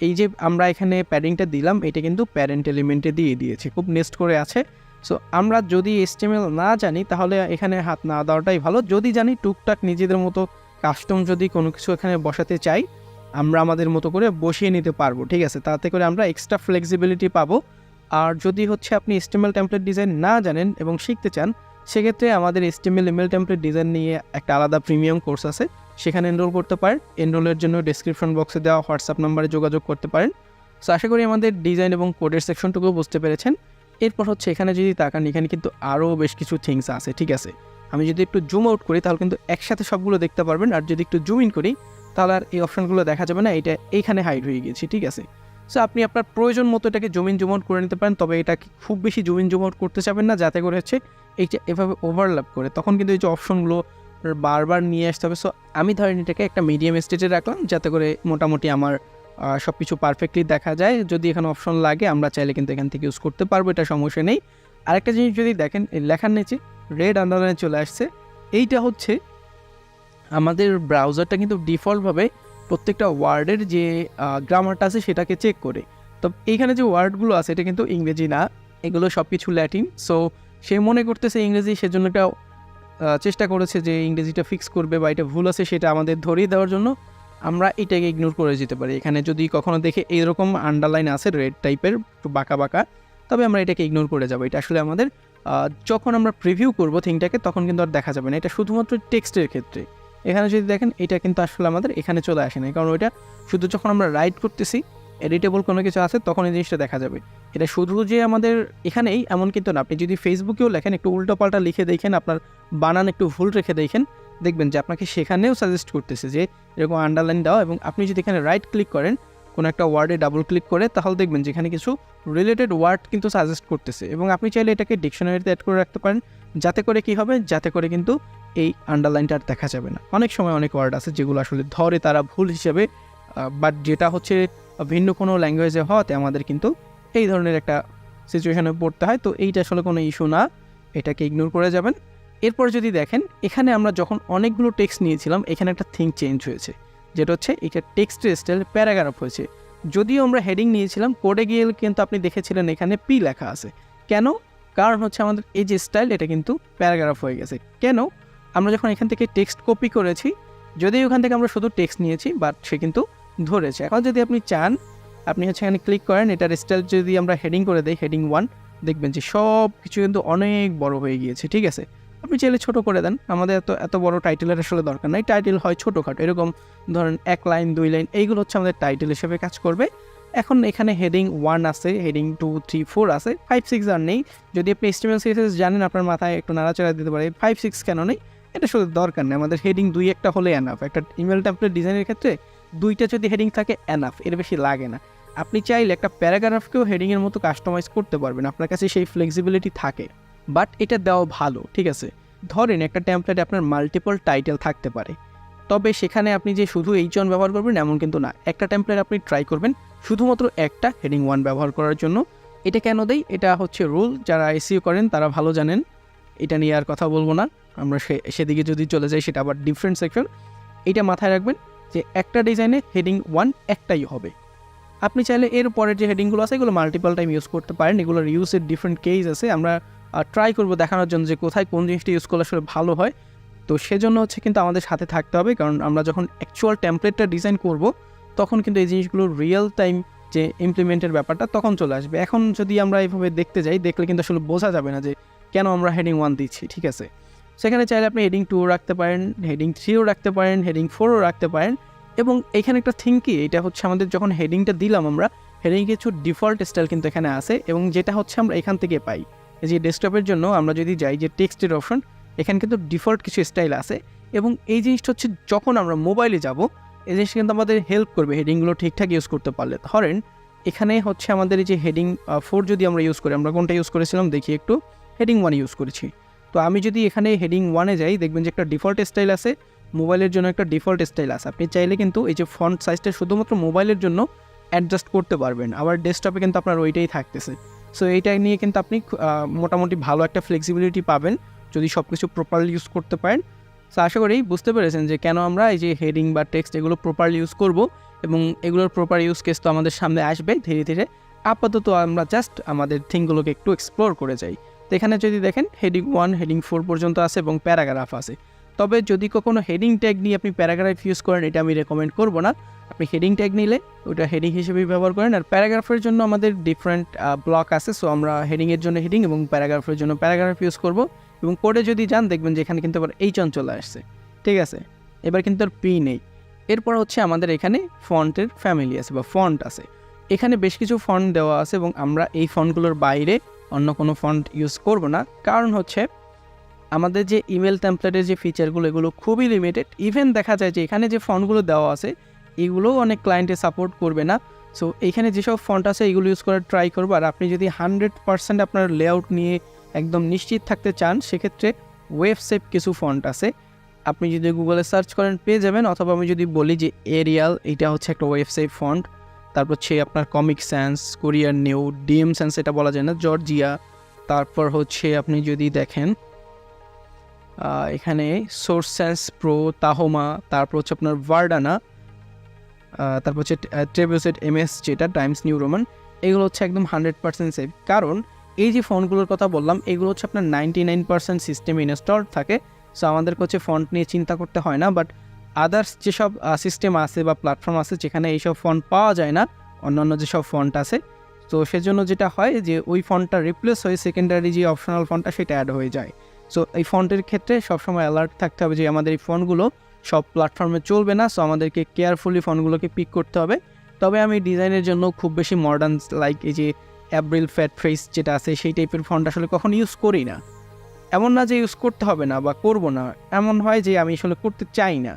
এই যে আমরা এখানে প্যাডিংটা দিলাম, এটা কিন্তু প্যারেন্ট এলিমেন্টে দিয়ে দিয়েছে, খুব নেস্ট করে আছে। সো আমরা যদি HTML না জানি তাহলে এখানে হাত না দেওয়াটাই ভালো। যদি জানি, টুকটাক নিজেদের মতো কাস্টম যদি কোনো কিছু এখানে বসাতে চাই, আমরা আমাদের মতো করে বসিয়ে নিতে পারবো, ঠিক আছে। তাতে করে আমরা এক্সট্রা ফ্লেক্সিবিলিটি পাবো। আর যদি হচ্ছে আপনি HTML টেমপ্লেট ডিজাইন না জানেন এবং শিখতে চান, সেক্ষেত্রে আমাদের HTML ইমেল টেমপ্লেট ডিজাইন নিয়ে একটা আলাদা প্রিমিয়াম কোর্স আছে, সেখানে এনরোল করতে পারেন। এনরোলের জন্য ডেসক্রিপশন বক্সে দেওয়া হোয়াটসঅ্যাপ নাম্বারে যোগাযোগ করতে পারেন। সো আশা করি আমাদের ডিজাইন এবং কোডের সেকশনটুকু বুঝতে পেরেছেন। এরপর হচ্ছে এখানে যদি তাকান, এখানে কিন্তু আরও বেশ কিছু থিংস আছে, ঠিক আছে। আমি যদি একটু জুম আউট করি তাহলে কিন্তু একসাথে সবগুলো দেখতে পারবেন, আর যদি একটু জুম ইন করি তাহলে আর এই অপশানগুলো দেখা যাবে না, এটা এইখানে হাইড হয়ে গেছে, ঠিক আছে। সো আপনি আপনার প্রয়োজন মতো এটাকে জুম ইন জুম আউট করে নিতে পারেন, তবে এটা খুব বেশি জুম ইন জুম আউট করতে চাবেন না, যাতে করে হচ্ছে এইটা এভাবে ওভারল্যাপ করে, তখন কিন্তু এই যে অপশনগুলো বারবার নিয়ে আসতে হবে। সো আমি ধরেন এটাকে একটা মিডিয়াম স্টেজে রাখলাম, যাতে করে মোটামুটি আমার সব কিছু পারফেক্টলি দেখা যায়। যদি এখানে অপশন লাগে আমরা চাইলে কিন্তু এখান থেকে ইউজ করতে পারবো, এটা সমস্যা নেই। আরেকটা জিনিস যদি দেখেন, এই লেখার নিচে রেড আন্ডারলাইনে চলে আসছে, এইটা হচ্ছে আমাদের ব্রাউজারটা কিন্তু ডিফল্টভাবে প্রত্যেকটা ওয়ার্ডের যে গ্রামারটা আছে সেটাকে চেক করে। তো এইখানে যে ওয়ার্ডগুলো আছে এটা কিন্তু ইংরেজি না, এগুলো সব কিছু ল্যাটিন। সো সে মনে করতেছে ইংরেজি, সেজন্য একটা চেষ্টা করেছে যে ইংরেজিটা ফিক্স করবে, বা এটা ভুল আছে সেটা আমাদের ধরিয়ে দেওয়ার জন্য আমরা এটাকে ইগনোর করে যেতে পারি। এখানে যদি কখনো দেখে এইরকম আন্ডারলাইন আছে রেড টাইপের, একটু বাঁকা বাঁকা, তবে আমরা এটাকে ইগনোর করে যাবো। এটা আসলে আমাদের যখন আমরা প্রিভিউ করবো থিংটাকে তখন কিন্তু আর দেখা যাবে না, এটা শুধুমাত্র টেক্সটের ক্ষেত্রে। এখানে যদি দেখেন এটা কিন্তু আসলে আমাদের এখানে চলে আসে না, কারণ ওইটা শুধু যখন আমরা রাইট করতেছি, এডিটেবল কোনো কিছু আছে, তখন এই জিনিসটা দেখা যাবে। এটা শুধু যে আমাদের এখানেই এমন কিন্তু না, আপনি যদি ফেসবুকেও লেখেন একটু উল্টোপাল্টা লিখে দেখেন, আপনার বানান একটু ভুল রেখে দেখেন, দেখবেন যে আপনাকে সেখানেও সাজেস্ট করতেছে যে এরকম আন্ডারলাইন দাও। এবং আপনি যদি এখানে রাইট ক্লিক করেন কোনো একটা ওয়ার্ডে ডাবল ক্লিক করে, তাহলে দেখবেন যে এখানে কিছু রিলেটেড ওয়ার্ড কিন্তু সাজেস্ট করতেছে, এবং আপনি চাইলে এটাকে ডিকশনারিতে অ্যাড করে রাখতে পারেন, যাতে করে কি হবে, যাতে করে কিন্তু এই আন্ডারলাইনটা আর দেখা যাবে না। অনেক সময় অনেক ওয়ার্ড আছে যেগুলো আসলে ধরে তারা ভুল হিসেবে, বাট যেটা হচ্ছে ভিন্ন কোনো ল্যাঙ্গুয়েজে হওয়াতে আমাদের কিন্তু এই ধরনের একটা সিচুয়েশনে পড়তে হয়। তো এইটা আসলে কোনো ইস্যু না, এটাকে ইগনোর করে যাবেন। এরপর যদি দেখেন, এখানে আমরা যখন অনেকগুলো টেক্সট নিয়েছিলাম, এখানে একটা থিং চেঞ্জ হয়েছে, যেটা হচ্ছে এটা টেক্সটের স্টাইল প্যারাগ্রাফ হয়েছে। যদিও আমরা হেডিং নিয়েছিলাম, কোডে গিয়ে কিন্তু আপনি দেখেছিলেন এখানে পি লেখা আছে। কেন? কারণ হচ্ছে আমাদের এই যে স্টাইল এটা কিন্তু প্যারাগ্রাফ হয়ে গেছে। কেন? আমরা যখন এখান থেকে টেক্সট কপি করেছি, যদিও ওখান থেকে আমরা শুধু টেক্সট নিয়েছি, বাট সে কিন্তু ধরেছে। এখন যদি আপনি চান, আপনি হচ্ছে এখানে ক্লিক করেন, এটার স্টাইল যদি আমরা হেডিং করে দেই, হেডিং 1, দেখবেন যে সব কিছু কিন্তু অনেক বড় হয়ে গিয়েছে, ঠিক আছে। আপনি চাইলে ছোটো করে দেন, আমাদের এত বড় টাইটেলের আসলে দরকার নাই। টাইটেল হয় ছোটোখাটো, এরকম ধরেন 1 লাইন 2 লাইন এইগুলো হচ্ছে আমাদের টাইটেল হিসেবে কাজ করবে। এখন এখানে হেডিং 1 আছে, হেডিং 2, 3, 4 আছে, 5, 6 আর নেই। যদি আপনি HTML CSS জানেন আপনার মাথায় একটু নাড়াচাড়া দিতে পারে, 5, 6 কেন নেই এটা আসলে দরকার নেই। আমাদের হেডিং 2 একটা হলে এনাফ। একটা ইমেল টেমপ্লেট ডিজাইনের ক্ষেত্রে 2টা যদি হেডিং থাকে এনাফ, এর বেশি লাগে না। আপনি চাইলে একটা প্যারাগ্রাফকেও হেডিংয়ের মতো কাস্টমাইজ করতে পারবেন, আপনার কাছে সেই ফ্লেক্সিবিলিটি থাকে, বাট এটা দেওয়া ভালো, ঠিক আছে। ধরেন একটা টেমপ্লেটে আপনার মাল্টিপল টাইটেল থাকতে পারে, তবে সেখানে আপনি যে শুধু H1 ব্যবহার করবেন এমন কিন্তু না। একটা টেমপ্লেট আপনি ট্রাই করবেন শুধুমাত্র একটা হেডিং 1 ব্যবহার করার জন্য। এটা কেন দেই, এটা হচ্ছে রুল, যারা SEO করেন তারা ভালো জানেন, এটা নিয়ে আর কথা বলবো না। আমরা সেদিকে যদি চলে যাই সেটা আবার ডিফারেন্ট সেকশন। এটা মাথায় রাখবেন যে একটা ডিজাইনে হেডিং 1 একটাই হবে। আপনি চাইলে এর পরের যে হেডিংগুলো আছে এগুলো মাল্টিপল টাইম ইউজ করতে পারেন, এগুলোর ইউজের ডিফারেন্ট কেস আছে। আমরা ট্রাই করবো দেখানোর জন্য যে কোথায় কোন জিনিসটা ইউজ করলে আসলে ভালো হয়। তো সেজন্য হচ্ছে কিন্তু আমাদের সাথে থাকতে হবে, কারণ আমরা যখন অ্যাকচুয়াল টেমপ্লেটটা ডিজাইন করব তখন কিন্তু এই জিনিসগুলো রিয়েল টাইম যে ইমপ্লিমেন্টের ব্যাপারটা তখন চলে আসবে। এখন যদি আমরা এইভাবে দেখতে যাই, দেখলে কিন্তু আসলে বোঝা যাবে না যে কেন আমরা হেডিং 1 দিচ্ছি, ঠিক আছে। সেখানে চাইলে আপনি হেডিং 2 রাখতে পারেন, হেডিং 3ও রাখতে পারেন, হেডিং 4ও রাখতে পারেন। এবং এখানে একটা থিং কি, এটা হচ্ছে আমাদের যখন হেডিংটা দিলাম আমরা, হেডিং কিছু ডিফল্ট স্টাইল কিন্তু এখানে আছে, এবং যেটা হচ্ছে আমরা এখান থেকে পাই। এই যে ডেস্কটপের জন্য আমরা যদি যাই যে টেক্সটের অপশন, এখানে কিন্তু ডিফল্ট কিছু স্টাইল আছে, এবং এই জিনিসটা হচ্ছে যখন আমরা মোবাইলে যাব এই জিনিসটা কিন্তু আমাদের হেল্প করবে হেডিংগুলো ঠিকঠাক ইউজ করতে পারলে। ধরেন এখানে হচ্ছে আমাদের এই যে হেডিং 4 যদি আমরা ইউজ করি, আমরা কোনটা ইউজ করেছিলাম দেখি একটু, হেডিং 1 ইউজ করেছি। তো আমি যদি এখানে হেডিং 1-এ যাই, দেখবেন যে একটা ডিফল্ট স্টাইল আছে, মোবাইলের জন্য একটা ডিফল্ট স্টাইল আছে। আপনি চাইলে কিন্তু এই যে ফন্ট সাইজটা শুধুমাত্র মোবাইলের জন্য অ্যাডজাস্ট করতে পারবেন, আবার ডেস্কটপে কিন্তু আপনার ওইটাই থাকতেছে। সো এইটা নিয়ে কিন্তু আপনি মোটামুটি ভালো একটা ফ্লেক্সিবিলিটি পাবেন যদি সব কিছু প্রপারলি ইউজ করতে পারেন। সো আশা করি বুঝতে পেরেছেন যে কেন আমরা এই যে হেডিং বা টেক্সট এগুলো প্রপারলি ইউজ করব, এবং এগুলোর প্রপার ইউজ কেস তো আমাদের সামনে আসবে ধীরে ধীরে। আপাতত আমরা জাস্ট আমাদের থিংগুলোকে একটু এক্সপ্লোর করে যাই। তো এখানে যদি দেখেন হেডিং 1, হেডিং 4 পর্যন্ত আছে এবং প্যারাগ্রাফ আছে। তবে যদি কখনো হেডিং ট্যাগ নিয়ে আপনি প্যারাগ্রাফ ইউজ করেন, এটা আমি রেকমেন্ড করব না। আপনি হেডিং ট্যাগ নিলে ওটা হেডিং হিসেবেই ব্যবহার করেন। আর প্যারাগ্রাফের জন্য আমাদের ডিফারেন্ট ব্লক আছে, সো আমরা হেডিংয়ের জন্য হেডিং এবং প্যারাগ্রাফের জন্য প্যারাগ্রাফ ইউজ করব। এবং কোডে যদি যান দেখবেন যে এখানে কিন্তু আবার H1 চলে আসছে, ঠিক আছে। এবার কিন্তু আর পি নেই। এরপর হচ্ছে আমাদের এখানে ফন্টের ফ্যামিলি আছে বা ফন্ট আছে। এখানে বেশ কিছু ফন্ট দেওয়া আছে, এবং আমরা এই ফন্টগুলোর বাইরে অন্য কোনো ফন্ট ইউজ করব না। কারণ হচ্ছে আমাদের যে ইমেল টেমপ্লেটের যে ফিচারগুলো এগুলো খুবই লিমিটেড। ইভেন দেখা যায় যে এখানে যে ফন্টগুলো দেওয়া আছে এগুলোও অনেক ক্লায়েন্টে সাপোর্ট করবে না। সো এইখানে যেসব ফন্ট আছে এগুলো ইউজ করার ট্রাই করবো। আর আপনি যদি 100% আপনার লেআউট নিয়ে একদম নিশ্চিত থাকতে চান, সেক্ষেত্রে ওয়েবসেপ কিছু ফন্ট আছে, আপনি যদি গুগলে সার্চ করেন পেয়ে যাবেন। অথবা আমি যদি বলি যে এরিয়াল, এটা হচ্ছে একটা ওয়েবসেপ ফন্ট। তারপর হচ্ছে আপনার কমিক সেন্স, কোরিয়ার নিউ, ডিএম সেন্স এটা বলা যায় না, জর্জিয়া। তারপর হচ্ছে আপনি যদি দেখেন এখানে সোর্স সেন্স প্রো, তাহোমা, তারপর হচ্ছে আপনার ভার্ডানা, তারপর হচ্ছে ট্রেভিসেট এমএস যেটা টাইমস নিউ রোমান, এগুলো হচ্ছে একদম 100% সেফ। কারণ এই যে ফন্টগুলোর কথা বললাম এগুলো হচ্ছে আপনার 99% সিস্টেমে ইনস্টল থাকে। সো আমাদেরকে হচ্ছে ফন্ট নিয়ে চিন্তা করতে হয় না। বাট আদার্স যেসব সিস্টেম আছে বা প্ল্যাটফর্ম আছে যেখানে এইসব ফন্ট পাওয়া যায় না, অন্যান্য যেসব ফন্ট আছে, তো সেজন্য যেটা হয় যে ওই ফন্টটা রিপ্লেস হয়ে সেকেন্ডারি যে অপশনাল ফন্টটা সেটা অ্যাড হয়ে যায়। সো এই ফন্টের ক্ষেত্রে সবসময় অ্যালার্ট থাকতে হবে যে আমাদের এই ফন্টগুলো সব প্ল্যাটফর্মে চলবে না। সো আমাদেরকে কেয়ারফুলি ফন্টগুলোকে পিক করতে হবে। তবে আমি ডিজাইনের জন্য খুব বেশি মডার্ন লাইক এই যে অ্যাব্রিল ফ্যাট ফেস যেটা আছে সেই টাইপের ফন্ট আসলে কখনো ইউজ করি না। এমন না যে ইউজ করতে হবে না বা করব না, এমন হয় যে আমি আসলে করতে চাই না।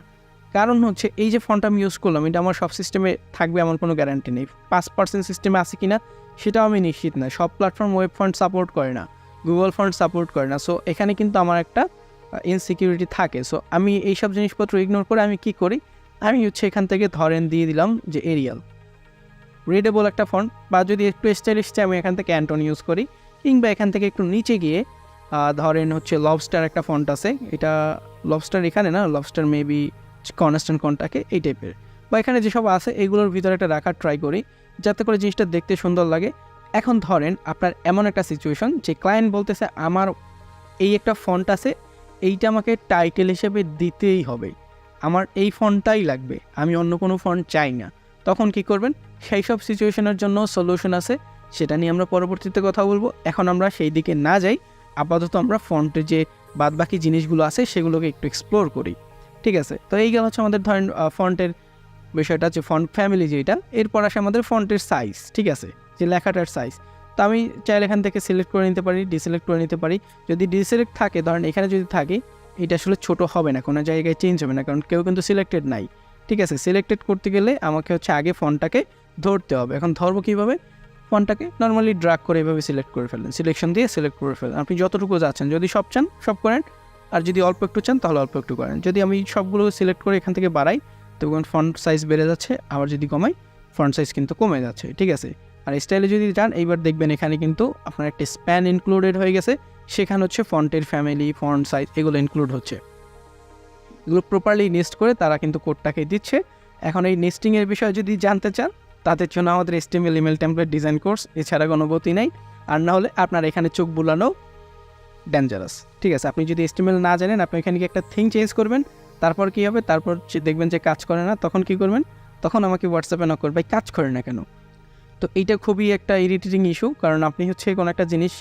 কারণ হচ্ছে এই যে ফন্ট আমি ইউজ করলাম এটা আমার সব সিস্টেমে থাকবে এমন কোনো গ্যারান্টি নেই। 5% সিস্টেমে আছে কি না সেটাও আমি নিশ্চিত না। সব প্ল্যাটফর্ম ওয়েব ফন্ট সাপোর্ট করে না, গুগল ফন্ট সাপোর্ট করে না। সো এখানে কিন্তু আমার একটা ইনসিকিউরিটি থাকে। সো আমি এইসব জিনিসপত্র ইগনোর করে আমি কি করি, আমি হচ্ছে এখান থেকে ধরেন দিয়ে দিলাম যে এরিয়াল, রিডেবল একটা ফন্ট। বা যদি একটু স্টাইলিশ চাই আমি এখান থেকে অ্যান্টন ইউজ করি। কিংবা এখান থেকে একটু নিচে গিয়ে ধরেন হচ্ছে লবস্টার একটা ফন্ট আছে, এটা লবস্টার এখানে না, লবস্টার মেবি কনস্ট্যান্ট কন্টাকে এই টাইপের, বা এখানে যেসব আছে এগুলোর ভিতরে একটা রাখার ট্রাই করি যাতে করে জিনিসটা দেখতে সুন্দর লাগে। এখন ধরেন আপনার এমন একটা সিচুয়েশন যে ক্লায়েন্ট বলতেছে আমার এই একটা ফন্ট আছে, এইটা আমাকে টাইটেল হিসেবে দিতেই হবে, আমার এই ফন্টটাই লাগবে, আমি অন্য কোনো ফন্ট চাই না। তখন কি করবেন, সেই সব সিচুয়েশনের জন্য সলিউশন আছে। সেটা নিয়ে আমরা পরবর্তীতে কথা বলবো। এখন আমরা সেই দিকে না যাই, আপাতত আমরা ফন্টের যে বাদবাকি জিনিসগুলো আছে সেগুলোকে একটু এক্সপ্লোর করি, ঠিক আছে। তো এই গেল হচ্ছে আমাদের ধরেন ফন্টের বিষয়টা, হচ্ছে ফন্ট ফ্যামিলি যেটা। এরপর আসে আমাদের ফন্টের সাইজ, ঠিক আছে, যে লেখাটার সাইজ। তো আমি চাইলে এখান থেকে সিলেক্ট করে নিতে পারি, ডিসিলেক্ট করে নিতে পারি। যদি ডিসিলেক্ট থাকে, ধরেন এখানে যদি থাকে, এটা আসলে ছোট হবে না, কোনো জায়গায় চেঞ্জ হবে না, কারণ কেউ কিন্তু সিলেক্টেড নাই, ঠিক আছে। সিলেক্টেড করতে গেলে আমাকে হচ্ছে আগে ফন্টটাকে ধরতে হবে। এখন ধরবো কীভাবে? ফন্টটাকে নর্মালি ড্রাগ করে এভাবে সিলেক্ট করে ফেলেন, সিলেকশন দিয়ে সিলেক্ট করে ফেলেন। আপনি যতটুকু যাচ্ছেন, যদি সব চান সব করেন, আর যদি অল্প একটু চান তাহলে অল্প একটু করেন। যদি আমি সবগুলো সিলেক্ট করে এখান থেকে বাড়াই, তখন ফন্ট সাইজ বেড়ে যাচ্ছে, আবার যদি কমাই ফন্ট সাইজ কিন্তু কমে যাচ্ছে, ঠিক আছে। আর স্টাইলে যদি যান, এইবার দেখবেন এখানে কিন্তু আপনার একটা স্প্যান ইনক্লুডেড হয়ে গেছে, সেখানে হচ্ছে ফন্টের ফ্যামিলি, ফন্ট সাইজ এগুলো ইনক্লুড হচ্ছে। এগুলো প্রপারলি নেস্ট করে তারা কিন্তু কোডটাকে দিচ্ছে। এখন এই নেস্টিংয়ের বিষয়ে যদি জানতে চান, তাদের জন্য আমাদের HTML email template design course, এছাড়া কোনো গতি নেই। আর না হলে আপনার এখানে চোখ বুলানো ডেঞ্জারাস, ঠিক আছে। আপনি যদি HTML না জানেন, আপনি এখানে একটা থিং চেঞ্জ করবেন, তারপর কী হবে, তারপর দেখবেন যে কাজ করে না, তখন কি করবেন? তখন আমাকে হোয়াটসঅ্যাপে নক করবেন, ভাই কাজ করে না কেন? তো এইটা খুবই একটা ইরিটেটিং ইস্যু, কারণ আপনি হচ্ছে কোনো একটা জিনিস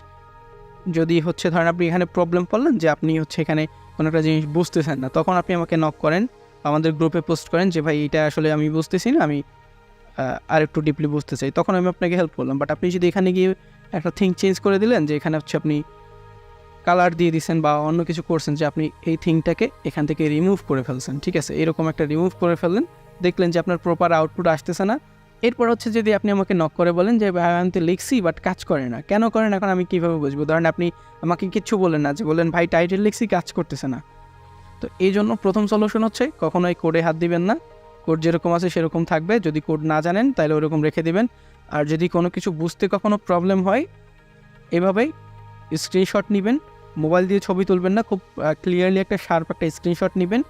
যদি হচ্ছে ধরেন আপনি এখানে প্রবলেম পড়লেন যে আপনি হচ্ছে এখানে কোনো একটা জিনিস বুঝতেছেন না, তখন আপনি আমাকে নক করেন, আমাদের গ্রুপে পোস্ট করেন যে ভাই এটা আসলে আমি বুঝতেছি না, আমি আর একটু ডিপলি বুঝতে চাই, তখন আমি আপনাকে হেল্প করলাম। বাট আপনি যদি এখানে গিয়ে একটা থিং চেঞ্জ করে দিলেন, যে এখানে হচ্ছে আপনি কালার দিয়ে দিচ্ছেন বা অন্য কিছু করছেন, যে আপনি এই থিংটাকে এখান থেকে রিমুভ করে ফেলছেন, ঠিক আছে, এরকম একটা রিমুভ করে ফেললেন, দেখলেন যে আপনার প্রপার আউটপুট আসতেছে না। এরপর হচ্ছে যদি আপনি আমাকে নক করে বলেন যে ভাই আমি তো লিখছি বাট কাজ করে না, কেন করে না, এখন আমি কীভাবে বুঝবো? ধরেন আপনি আমাকে কিচ্ছু বলেন না, যে বলেন ভাই টাইটেল লিখছি কাজ করতেছে না। তো এই জন্য প্রথম সলিউশন হচ্ছে কখনোই কোডে হাত দিবেন না, কোড যেরকম আছে সেরকম থাকবে। যদি কোড না জানেন তাহলে ওরকম রেখে দিবেন। আর যদি কোনো কিছু বুঝতে কখনো প্রবলেম হয়, এভাবেই স্ক্রিনশট নেবেন, মোবাইল দিয়ে ছবি তুলবেন না, খুব ক্লিয়ারলি একটা শার্প একটা স্ক্রিনশট নেবেন।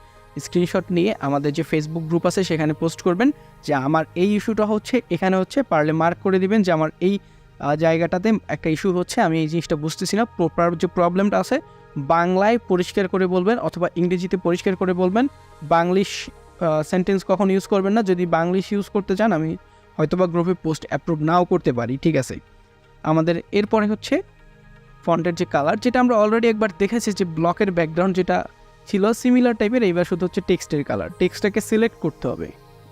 স্ক্রিনশট নিয়ে আমাদের যে ফেসবুক গ্রুপ আছে সেখানে পোস্ট করবেন যে আমার এই ইস্যুটা হচ্ছে, এখানে হচ্ছে পারলে মার্ক করে দিবেন যে আমার এই জায়গাটাতে একটা ইস্যু হচ্ছে, আমি এই জিনিসটা বুঝতেছি না। প্রপার যে প্রবলেমটা আছে বাংলায় পরিষ্কার করে বলবেন, অথবা ইংরেজিতে পরিষ্কার করে বলবেন। বাংলিশ সেন্টেন্স কখন ইউজ করবেন না। যদি বাংলিশ ইউজ করতে চান, আমি হয়তোবা গ্রুপে পোস্ট অ্যাপ্রুভ নাও করতে পারি, ঠিক আছে। আমাদের এরপরে হচ্ছে ফন্টের যে কালার, যেটা আমরা অলরেডি একবার দেখেছি, যে ব্লকের ব্যাকগ্রাউন্ড যেটা ছিল সিমিলার টাইপের, এইবার শুধু হচ্ছে টেক্সটের কালার। টেক্সটটাকে সিলেক্ট করতে হবে।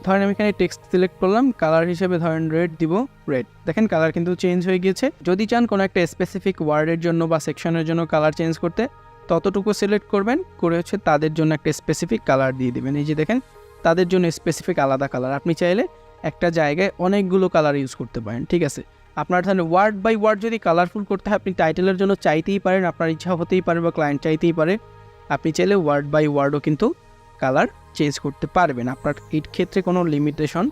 ধরেন আমি এখানে টেক্সট সিলেক্ট করলাম, কালার হিসেবে ধরেন রেড দিব, রেড, দেখেন কালার কিন্তু চেঞ্জ হয়ে গিয়েছে। যদি চান কোনো একটা স্পেসিফিক ওয়ার্ডের জন্য বা সেকশনের জন্য কালার চেঞ্জ করতে, ততটুকু সিলেক্ট করবেন, করে হচ্ছে তাদের জন্য একটা স্পেসিফিক কালার দিয়ে দিবেন। এই যে দেখেন তাদের জন্য স্পেসিফিক আলাদা কালার। আপনি চাইলে একটা জায়গায় অনেকগুলো কালার ইউজ করতে পারেন, ঠিক আছে। আপনার ধরেন ওয়ার্ড বাই ওয়ার্ড যদি কালারফুল করতে হয়, আপনি টাইটেলের জন্য চাইতেই পারেন, আপনার ইচ্ছা হতেই পারে বা ক্লায়েন্ট চাইতেই পারে। আপনি চাইলে ওয়ার্ড বাই ওয়ার্ডও কিন্তু কালার চেঞ্জ করতে পারবেন, আপনার এই ক্ষেত্রে কোনো লিমিটেশন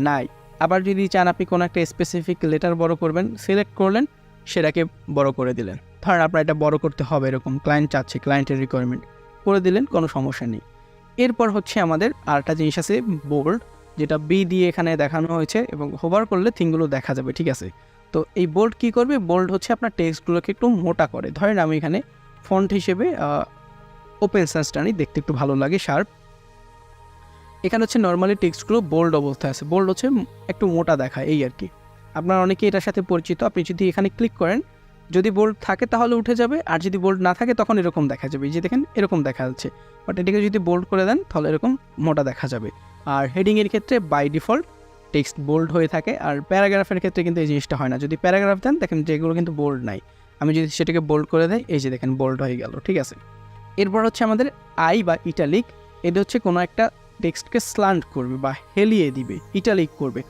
নাই। আবার যদি চান আপনি কোনো একটা স্পেসিফিক লেটার বড় করবেন, সিলেক্ট করলেন, সেটাকে বড় করে দিলেন। ধরেন আপনার এটা বড় করতে হবে, এরকম ক্লায়েন্ট চাচ্ছে, ক্লায়েন্টের রিকোয়ারমেন্ট, করে দিলেন, কোনো সমস্যা নেই। এরপর হচ্ছে আমাদের আরেকটা জিনিস আছে বোল্ড, যেটা বি দিয়ে এখানে দেখানো হয়েছে, এবং হোভার করলে থিংগুলো দেখা যাবে, ঠিক আছে। তো এই বোল্ড কী করবে? বোল্ড হচ্ছে আপনার টেক্সটগুলোকে একটু মোটা করে। ধরেন আমি এখানে ফন্ট হিসেবে ওপেন সেন্সটা নিই, দেখতে একটু ভালো লাগে, শার্প। এখানে হচ্ছে নর্মালি টেক্সটগুলো বোল্ড অবস্থায় আছে, বোল্ড হচ্ছে একটু মোটা দেখায়, এই আর কি। আপনার অনেকেই এটার সাথে পরিচিত। আপনি যদি এখানে ক্লিক করেন, যদি বোল্ড থাকে তাহলে উঠে যাবে, আর যদি বোল্ড না থাকে তখন এরকম দেখা যাবে, এই যে দেখেন এরকম দেখা যাচ্ছে। বাট এটাকে যদি বোল্ড করে দেন তাহলে এরকম মোটা দেখা যাবে। আর হেডিংয়ের ক্ষেত্রে বাই ডিফল্ট টেক্সট বোল্ড হয়ে থাকে, আর প্যারাগ্রাফের ক্ষেত্রে কিন্তু এই জিনিসটা হয় না। যদি প্যারাগ্রাফ দেন, দেখেন যেগুলো কিন্তু বোল্ড নাই, আমি যদি সেটাকে বোল্ড করে দেয়, এই যে দেখেন বোল্ড হয়ে গেল, ঠিক আছে। এরপর হচ্ছে আমাদের আই বা ইটালিক, এটা হচ্ছে কোনো একটা টেক্সটকে স্ল্যান্ট করবে বা হেলিয়ে দিবে, ইটালিক করবে।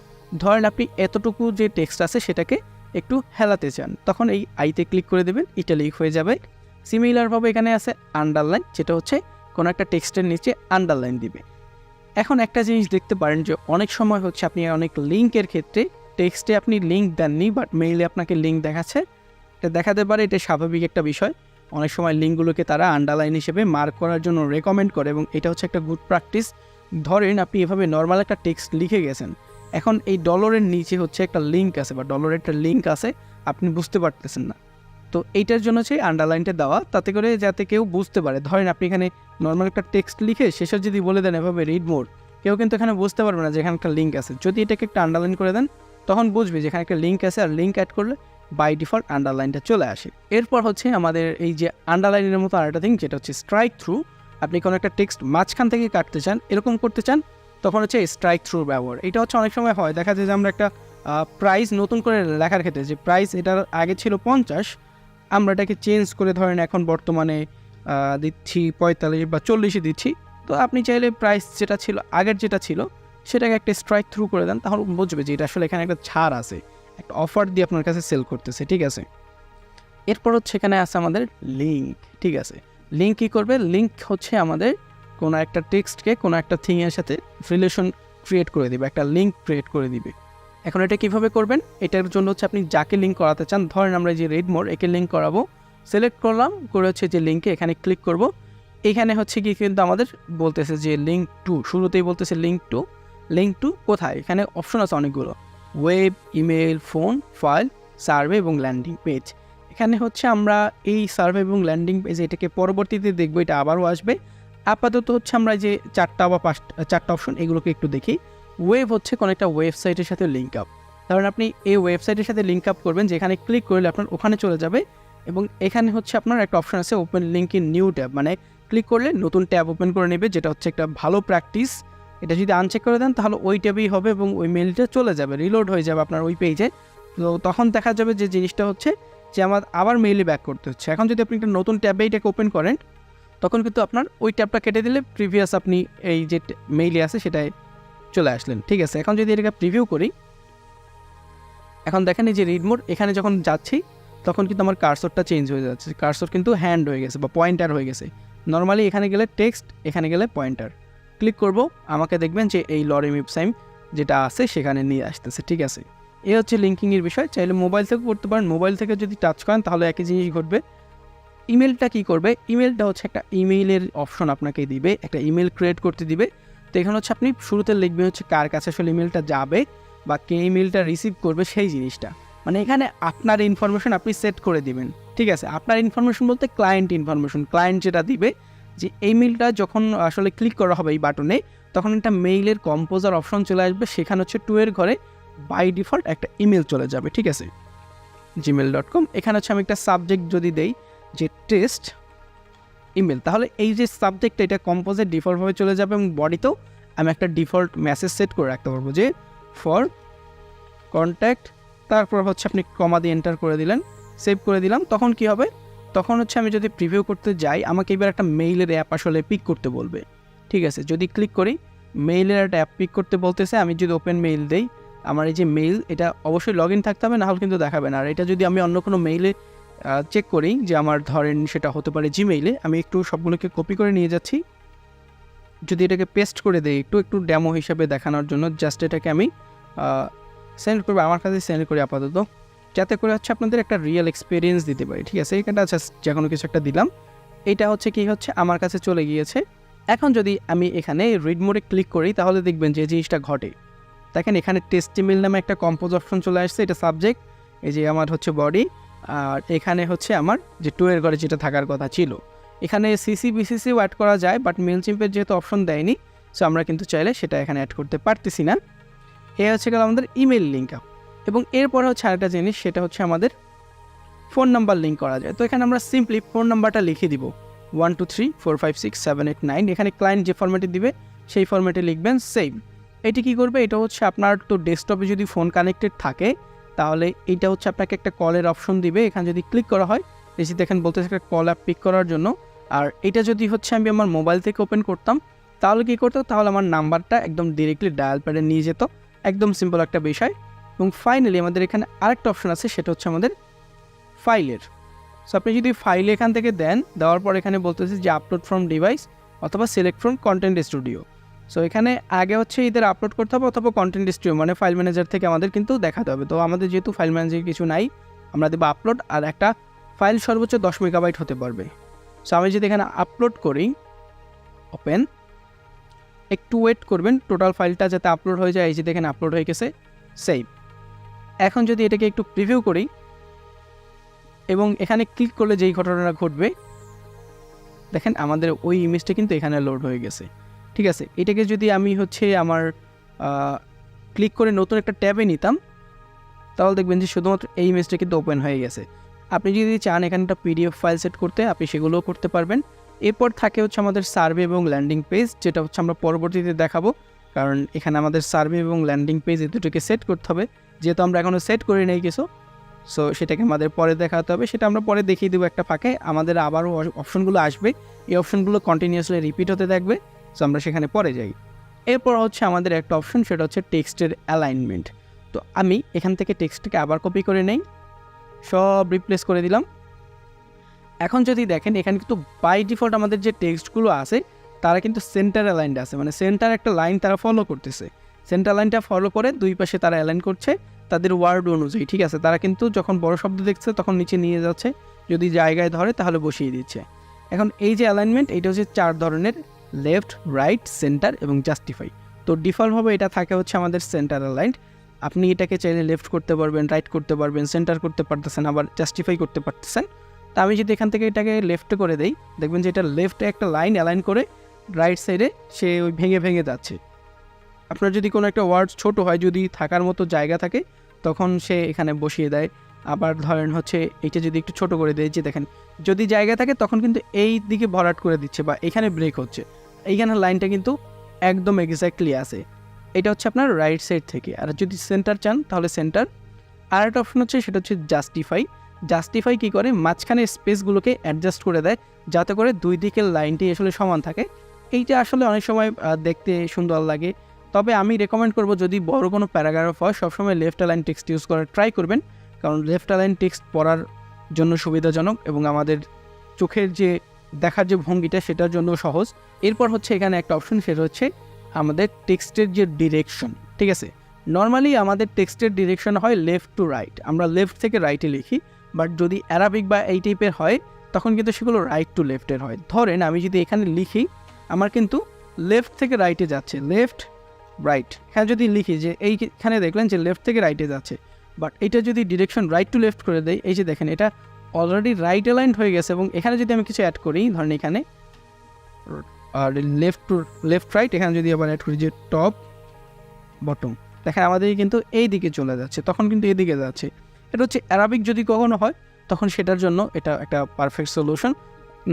ধরেন আপনি এতটুকু যে টেক্সট আছে সেটাকে একটু হেলাতে চান, তখন এই আইতে ক্লিক করে দেবেন, ইটালিক হয়ে যাবে। সিমিলারভাবে এখানে আছে আন্ডারলাইন, যেটা হচ্ছে কোনো একটা টেক্সটের নিচে আন্ডারলাইন দিবে। এখন একটা জিনিস দেখতে পারেন যে অনেক সময় হচ্ছে আপনি অনেক লিঙ্কের ক্ষেত্রে টেক্সটে আপনি লিঙ্ক দেননি, বাট মেইলে আপনাকে লিঙ্ক দেখাচ্ছে। এটা দেখাতে পারে, এটা স্বাভাবিক একটা বিষয়। অনেক সময় লিঙ্কগুলোকে তারা আন্ডারলাইন হিসেবে মার্ক করার জন্য রেকমেন্ড করে, এবং এটা হচ্ছে একটা গুড প্র্যাকটিস। ধরেন আপনি এভাবে নর্মাল একটা টেক্সট লিখে গেছেন, এখন এই ডলারের নিচে হচ্ছে একটা লিঙ্ক আছে বা ডলারের একটা লিঙ্ক আছে, আপনি বুঝতে পারতেছেন না। তো এইটার জন্য হচ্ছে আন্ডারলাইনটা দেওয়া, তাতে করে যাতে কেউ বুঝতে পারে। ধরেন আপনি এখানে নর্মাল একটা টেক্সট লিখে শেষে যদি বলে দেন এভাবে রিড মোর, কেউ কিন্তু এখানে বুঝতে পারবে না যে এখানে একটা লিঙ্ক আছে। যদি এটাকে একটা আন্ডারলাইন করে দেন, তখন বুঝবে যে এখানে একটা লিঙ্ক আছে, আর লিঙ্ক অ্যাড করলে বাই ডিফল্ট আন্ডারলাইনটা চলে আসে। এরপর হচ্ছে আমাদের এই যে আন্ডারলাইনের মতো আরেকটা থিং, যেটা হচ্ছে স্ট্রাইক থ্রু। আপনি কোনো একটা টেক্সট মাঝখান থেকে কাটতে চান, এরকম করতে চান, তখন হচ্ছে স্ট্রাইক থ্রুর ব্যবহার। এটা হচ্ছে অনেক সময় হয়, দেখা যায় যে আমরা একটা প্রাইস নতুন করে লেখার ক্ষেত্রে, যে প্রাইস এটার আগে ছিল 50, আমরা এটাকে চেঞ্জ করে ধরেন এখন বর্তমানে দিচ্ছি 45 বা 40 দিচ্ছি। তো আপনি চাইলে প্রাইস যেটা ছিল আগের যেটা ছিল সেটাকে একটা স্ট্রাইক থ্রু করে দেন, তাহলে বুঝবে যে এটা আসলে এখানে একটা ছাড় আছে, একটা অফার দিয়ে আপনার কাছে সেল করতেছে, ঠিক আছে। এরপর হচ্ছে এখানে আছে আমাদের লিঙ্ক, ঠিক আছে। লিঙ্ক কী করবে? লিঙ্ক হচ্ছে আমাদের কোনো একটা টেক্সটকে কোনো একটা থিংয়ের সাথে রিলেশন ক্রিয়েট করে দিবে, একটা লিঙ্ক ক্রিয়েট করে দিবে। এখন এটা কীভাবে করবেন? এটার জন্য হচ্ছে আপনি যাকে লিঙ্ক করাতে চান, ধরেন আমরা যে রেডমোর, একে লিঙ্ক করাবো, সিলেক্ট করলাম, করে হচ্ছে যে লিঙ্কে এখানে ক্লিক করব। এখানে হচ্ছে কি কিন্তু আমাদের বলতেছে যে লিঙ্ক টু, শুরুতেই বলতেছে লিঙ্ক টু। লিঙ্ক টু কোথায়? এখানে অপশন আছে অনেকগুলো, web, email, phone, file, survey এবং ল্যান্ডিং পেজ। এখানে হচ্ছে আমরা এই সার্ভে এবং ল্যান্ডিং পেজ এটাকে পরবর্তীতে দেখবো, এটা আবারও আসবে। আপাতত হচ্ছে আমরা যে 4টা বা 5টা অপশন এগুলোকে একটু দেখি। ওয়েব হচ্ছে কোনো একটা ওয়েবসাইটের সাথে লিঙ্ক আপ। কারণ আপনি এই ওয়েবসাইটের সাথে লিঙ্ক আপ করবেন, যেখানে ক্লিক করলে আপনার ওখানে চলে যাবে, এবং এখানে হচ্ছে আপনার একটা অপশন আছে open link in new tab, মানে ক্লিক করলে নতুন ট্যাব ওপেন করে নেবে, যেটা হচ্ছে একটা ভালো প্র্যাকটিস। এটা যদি আনচেক করে দেন তাহলে ওই ট্যাবেই হবে এবং ওই মেলটা চলে যাবে, রিলোড হয়ে যাবে আপনার ওই পেজে। তো তখন দেখা যাবে যে জিনিসটা হচ্ছে যে আমার আবার মেইলে ব্যাক করতে হচ্ছে। এখন যদি আপনি একটা নতুন ট্যাবে এটাকে ওপেন করেন, তখন কিন্তু আপনার ওই ট্যাবটা কেটে দিলে প্রিভিয়াস আপনি এই যে মেইলে আছে সেটাই চলে আসলেন, ঠিক আছে। এখন যদি এটাকে প্রিভিউ করি, এখন দেখেন এই যে রিড মোড, এখানে যখন যাচ্ছি তখন কিন্তু আমার কার্সরটা চেঞ্জ হয়ে যাচ্ছে, কার্সর কিন্তু হ্যান্ড হয়ে গেছে বা পয়েন্টার হয়ে গেছে। নর্মালি এখানে গেলে টেক্সট, এখানে গেলে পয়েন্টার। ক্লিক করব, আমাকে দেখবেন যে এই লরেম ইপসাইম যেটা আছে সেখানে নিয়ে আসতেছে, ঠিক আছে। এই হচ্ছে লিঙ্কিংয়ের বিষয়। চাইলে মোবাইল থেকে করতে পারেন, মোবাইল থেকে যদি টাচ করেন তাহলে একই জিনিস ঘটবে। ইমেলটা কী করবে? ইমেলটা হচ্ছে একটা ইমেইলের অপশন আপনাকে দিবে, একটা ইমেল ক্রিয়েট করতে দিবে। তো এখানে হচ্ছে আপনি শুরুতে লিখবেন হচ্ছে কার কাছে আসলে ইমেলটা যাবে বা কে ইমেলটা রিসিভ করবে সেই জিনিসটা, মানে এখানে আপনার ইনফরমেশন আপনি সেট করে দিবেন, ঠিক আছে। আপনার ইনফরমেশন বলতে ক্লায়েন্ট ইনফরমেশন, ক্লায়েন্ট যেটা দিবে যে এই মেইলটা যখন আসলে ক্লিক করা হবে এই বাটনে, তখন একটা মেইলের কম্পোজার অপশন চলে আসবে, সেখানে হচ্ছে টু এর ঘরে বাই ডিফল্ট একটা ইমেল চলে যাবে, ঠিক আছে, gmail.com। এখানে হচ্ছে আমি একটা সাবজেক্ট যদি দেই যে টেস্ট ইমেল, তাহলে এই যে সাবজেক্টটা এটা কম্পোজের ডিফল্টভাবে চলে যাবে, এবং বডিতেও আমি একটা ডিফল্ট মেসেজ সেট করে রাখতে পারবো যে ফর কন্ট্যাক্ট, তারপর হচ্ছে আপনি কমা দিয়ে এন্টার করে দিলেন, সেভ করে দিলাম। তখন কি হবে? তখন হচ্ছে আমি যদি প্রিভিউ করতে যাই, আমাকে এবার একটা মেইলের অ্যাপ আসলে পিক করতে বলবে, ঠিক আছে। যদি ক্লিক করি, মেইলের একটা অ্যাপ পিক করতে বলতেছে। আমি যদি ওপেন মেইল দেই, আমার এই যে মেইল, এটা অবশ্যই লগ ইন থাকতে হবে, নাহলে কিন্তু দেখাবে না। আর এটা যদি আমি অন্য কোনো মেইলে চেক করি, যে আমার ধরেন সেটা হতে পারে জিমেইলে, আমি একটু সবগুলোকে কপি করে নিয়ে যাচ্ছি। যদি এটাকে পেস্ট করে দেই একটু ডেমো হিসাবে দেখানোর জন্য, জাস্ট এটাকে আমি সেন্ড করবো, আমার কাছে সেন্ড করি আপাতত, যাতে করে হচ্ছে আপনাদের একটা রিয়েল এক্সপিরিয়েন্স দিতে পারি, ঠিক আছে। এইখানটা আচ্ছা যে কোনো কিছু একটা দিলাম, এটা হচ্ছে কি হচ্ছে আমার কাছে চলে গিয়েছে। এখন যদি আমি এখানে রিড মোডে ক্লিক করি, তাহলে দেখবেন যে জিনিসটা ঘটে। দেখেন এখানে টেস্ট ইমেল নামে একটা কম্পোজ অপশন চলে আসছে, এটা সাবজেক্ট, এই যে আমার হচ্ছে বডি, আর এখানে হচ্ছে আমার যে টু এর ঘরে যেটা থাকার কথা ছিল। এখানে সিসি বিসিসিও অ্যাড করা যায়, বাট মেইলচিম্পের যেহেতু অপশন দেয়নি, সো আমরা কিন্তু চাইলে সেটা এখানে অ্যাড করতে পারতেছি না। এ হচ্ছে গেল আমাদের ইমেল লিঙ্ক আপ। এবং এরপরে হচ্ছে আরেকটা জিনিস, সেটা হচ্ছে আমাদের ফোন নাম্বার লিঙ্ক করা যায়। তো এখানে আমরা সিম্পলি ফোন নাম্বারটা লিখে দিব 123456789। এখানে ক্লায়েন্ট যে ফরম্যাটে দিবে সেই ফরম্যাটে লিখবেন, সেভ। এটি কী করবে? এটা হচ্ছে আপনার তো ডেস্কটপে যদি ফোন কানেক্টেড থাকে, তাহলে এইটা হচ্ছে আপনাকে একটা কলের অপশন দিবে। এখানে যদি ক্লিক করা হয়, এসে দেখেন বলতেছে একটা কল অ্যাপ পিক করার জন্য। আর এটা যদি হচ্ছে আমি আমার মোবাইল থেকে ওপেন করতাম, তাহলে কী করতো? তাহলে আমার নাম্বারটা একদম ডিরেক্টলি ডায়াল প্যাডে নিয়ে যেত, একদম সিম্পল একটা বিষয়। এবং ফাইনালি আমাদের এখানে আরেকটা অপশন আছে, সেটা হচ্ছে আমাদের ফাইলের। সো আপনি যদি ফাইল এখান থেকে দেন, দেওয়ার পর এখানে বলতেছে যে আপলোড ফ্রম ডিভাইস অথবা select from content studio. So এখানে আগে হচ্ছে এদের আপলোড করতে হবে অথবা কন্টেন্ট স্টুডিও, মানে ফাইল ম্যানেজার থেকে আমাদের কিন্তু দেখাতে হবে। তো আমাদের যেহেতু ফাইল ম্যানেজার কিছু নাই, আমরা দেবো আপলোড, আর একটা ফাইল সর্বোচ্চ 10 মেগাবাইট হতে পারবে। সো আমি যদি এখানে আপলোড করি, ওপেন, একটু ওয়েট করবেন টোটাল ফাইলটা যাতে আপলোড হয়ে যায়। এই যে দেখেন আপলোড হয়ে গেছে, সেভ। এখন যদি এটাকে একটু প্রিভিউ করি এবং এখানে ক্লিক করলে যেই ঘটনাটা ঘটবে, দেখেন আমাদের ওই ইমেজটা কিন্তু এখানে লোড হয়ে গেছে, ঠিক আছে। এটাকে যদি আমি হচ্ছে আমার ক্লিক করে নতুন একটা ট্যাবে নিতাম, তাহলে দেখবেন যে শুধুমাত্র এই ইমেজটা কিন্তু ওপেন হয়ে গেছে। আপনি যদি চান এখানে একটা পিডিএফ ফাইল সেট করতে, আপনি সেগুলোও করতে পারবেন। এরপর থাকে হচ্ছে আমাদের সার্ভে এবং ল্যান্ডিং পেজ, যেটা হচ্ছে আমরা পরবর্তীতে দেখাবো, কারণ এখানে আমাদের সার্ভে এবং ল্যান্ডিং পেজ এই দুটোকে সেট করতে হবে, যেহেতু আমরা এখনও সেট করি নেই কিছু। সো সেটাকে আমাদের পরে দেখাতে হবে, সেটা আমরা পরে দেখিয়ে দেবো একটা ফাঁকে। আমাদের আবারও অপশনগুলো আসবে, এই অপশনগুলো কন্টিনিউয়াসলি রিপিট হতে থাকবে। সো আমরা সেখানে পরে যাই। এরপর হচ্ছে আমাদের একটা অপশন, সেটা হচ্ছে টেক্সটের অ্যালাইনমেন্ট। তো আমি এখান থেকে টেক্সটটাকে আবার কপি করে নেই, সব রিপ্লেস করে দিলাম। এখন যদি দেখেন এখানে কিন্তু বাই ডিফল্ট আমাদের যে টেক্সটগুলো আছে তারা কিন্তু সেন্টার অ্যালাইন্ড আছে, মানে সেন্টার একটা লাইন তারা ফলো করতেছে। সেন্টার লাইনটা ফলো করে দুই পাশে তারা অ্যালাইন করছে তাদের ওয়ার্ড অনুযায়ী, ঠিক আছে। তারা কিন্তু যখন বড় শব্দ দেখছে তখন নিচে নিয়ে যাচ্ছে, যদি জায়গায় ধরে তাহলে বসিয়ে দিচ্ছে। এখন এই যে অ্যালাইনমেন্ট, এটা হচ্ছে 4 ধরনের: লেফট, রাইট, সেন্টার এবং জাস্টিফাই। তো ডিফল্টভাবে এটা থাকে হচ্ছে আমাদের সেন্টার অ্যালাইন্ড। আপনি এটাকে চাইলে লেফট করতে পারবেন, রাইট করতে পারবেন, সেন্টার করতে পারতেছেন, আবার জাস্টিফাই করতে পারতেছেন। তো আমি যদি এখান থেকে এটাকে লেফটে করে দেই, দেখবেন যে এটা লেফটে একটা লাইন অ্যালাইন করে রাইট সাইডে সে ওই ভেঙে ভেঙে যাচ্ছে। আপনার যদি কোনো একটা ওয়ার্ড ছোট হয়, যদি থাকার মতো জায়গা থাকে, তখন সে এখানে বসিয়ে দেয়। আবার ধরেন হচ্ছে এইটা যদি একটু ছোট করে দেয়, যে দেখেন যদি জায়গা থাকে তখন কিন্তু এই দিকে ভরাট করে দিচ্ছে বা এখানে ব্রেক হচ্ছে, এইখানে লাইনটা কিন্তু একদম এক্স্যাক্টলি আছে। এটা হচ্ছে আপনার রাইট সাইড থেকে। আর যদি সেন্টার চান তাহলে সেন্টার। আর একটা অপশন হচ্ছে, সেটা হচ্ছে জাস্টিফাই। জাস্টিফাই কী করে, মাঝখানে স্পেসগুলোকে অ্যাডজাস্ট করে দেয় যাতে করে দুই দিকের লাইনটি আসলে সমান থাকে। এইটা আসলে অনেক সময় দেখতে সুন্দর লাগে। তবে আমি রেকমেন্ড করব, যদি বড় কোনো প্যারাগ্রাফ হয় সবসময় লেফট অ্যালাইন টেক্সট ইউজ করার ট্রাই করবেন, কারণ লেফট অ্যালাইন টেক্সট পড়ার জন্য সুবিধাজনক এবং আমাদের চোখের যে দেখার যে ভঙ্গিটা সেটার জন্য সহজ। এরপর হচ্ছে এখানে একটা অপশন, সেটা হচ্ছে আমাদের টেক্সটের যে ডিরেকশন, ঠিক আছে। নর্মালি আমাদের টেক্সটের ডিরেকশন হয় লেফট টু রাইট, আমরা লেফট থেকে রাইটে লিখি। বাট যদি অ্যারাবিক বা এই টাইপের হয় তখন কিন্তু সেগুলো রাইট টু লেফটের হয়। ধরেন আমি যদি এখানে লিখি, আমার কিন্তু লেফট থেকে রাইটে যাচ্ছে, লেফট রাইট। এখানে যদি লিখি যে এইখানে দেখলেন যে লেফট থেকে রাইটে যাচ্ছে, বাট এটা যদি ডিরেকশন রাইট টু লেফট করে দেয়, এই যে দেখেন এটা অলরেডি রাইট অ্যালাইন্ড হয়ে গেছে। এবং এখানে যদি আমি কিছু অ্যাড করি, ধরেন এখানে আর লেফট টু লেফট রাইট, এখানে যদি আবার অ্যাড করি যে টপ বটম, দেখেন আমাদের কিন্তু এই দিকে চলে যাচ্ছে, তখন কিন্তু এদিকে যাচ্ছে। এটা হচ্ছে অ্যারাবিক যদি কখনো হয় তখন সেটার জন্য এটা একটা পারফেক্ট সলিউশন।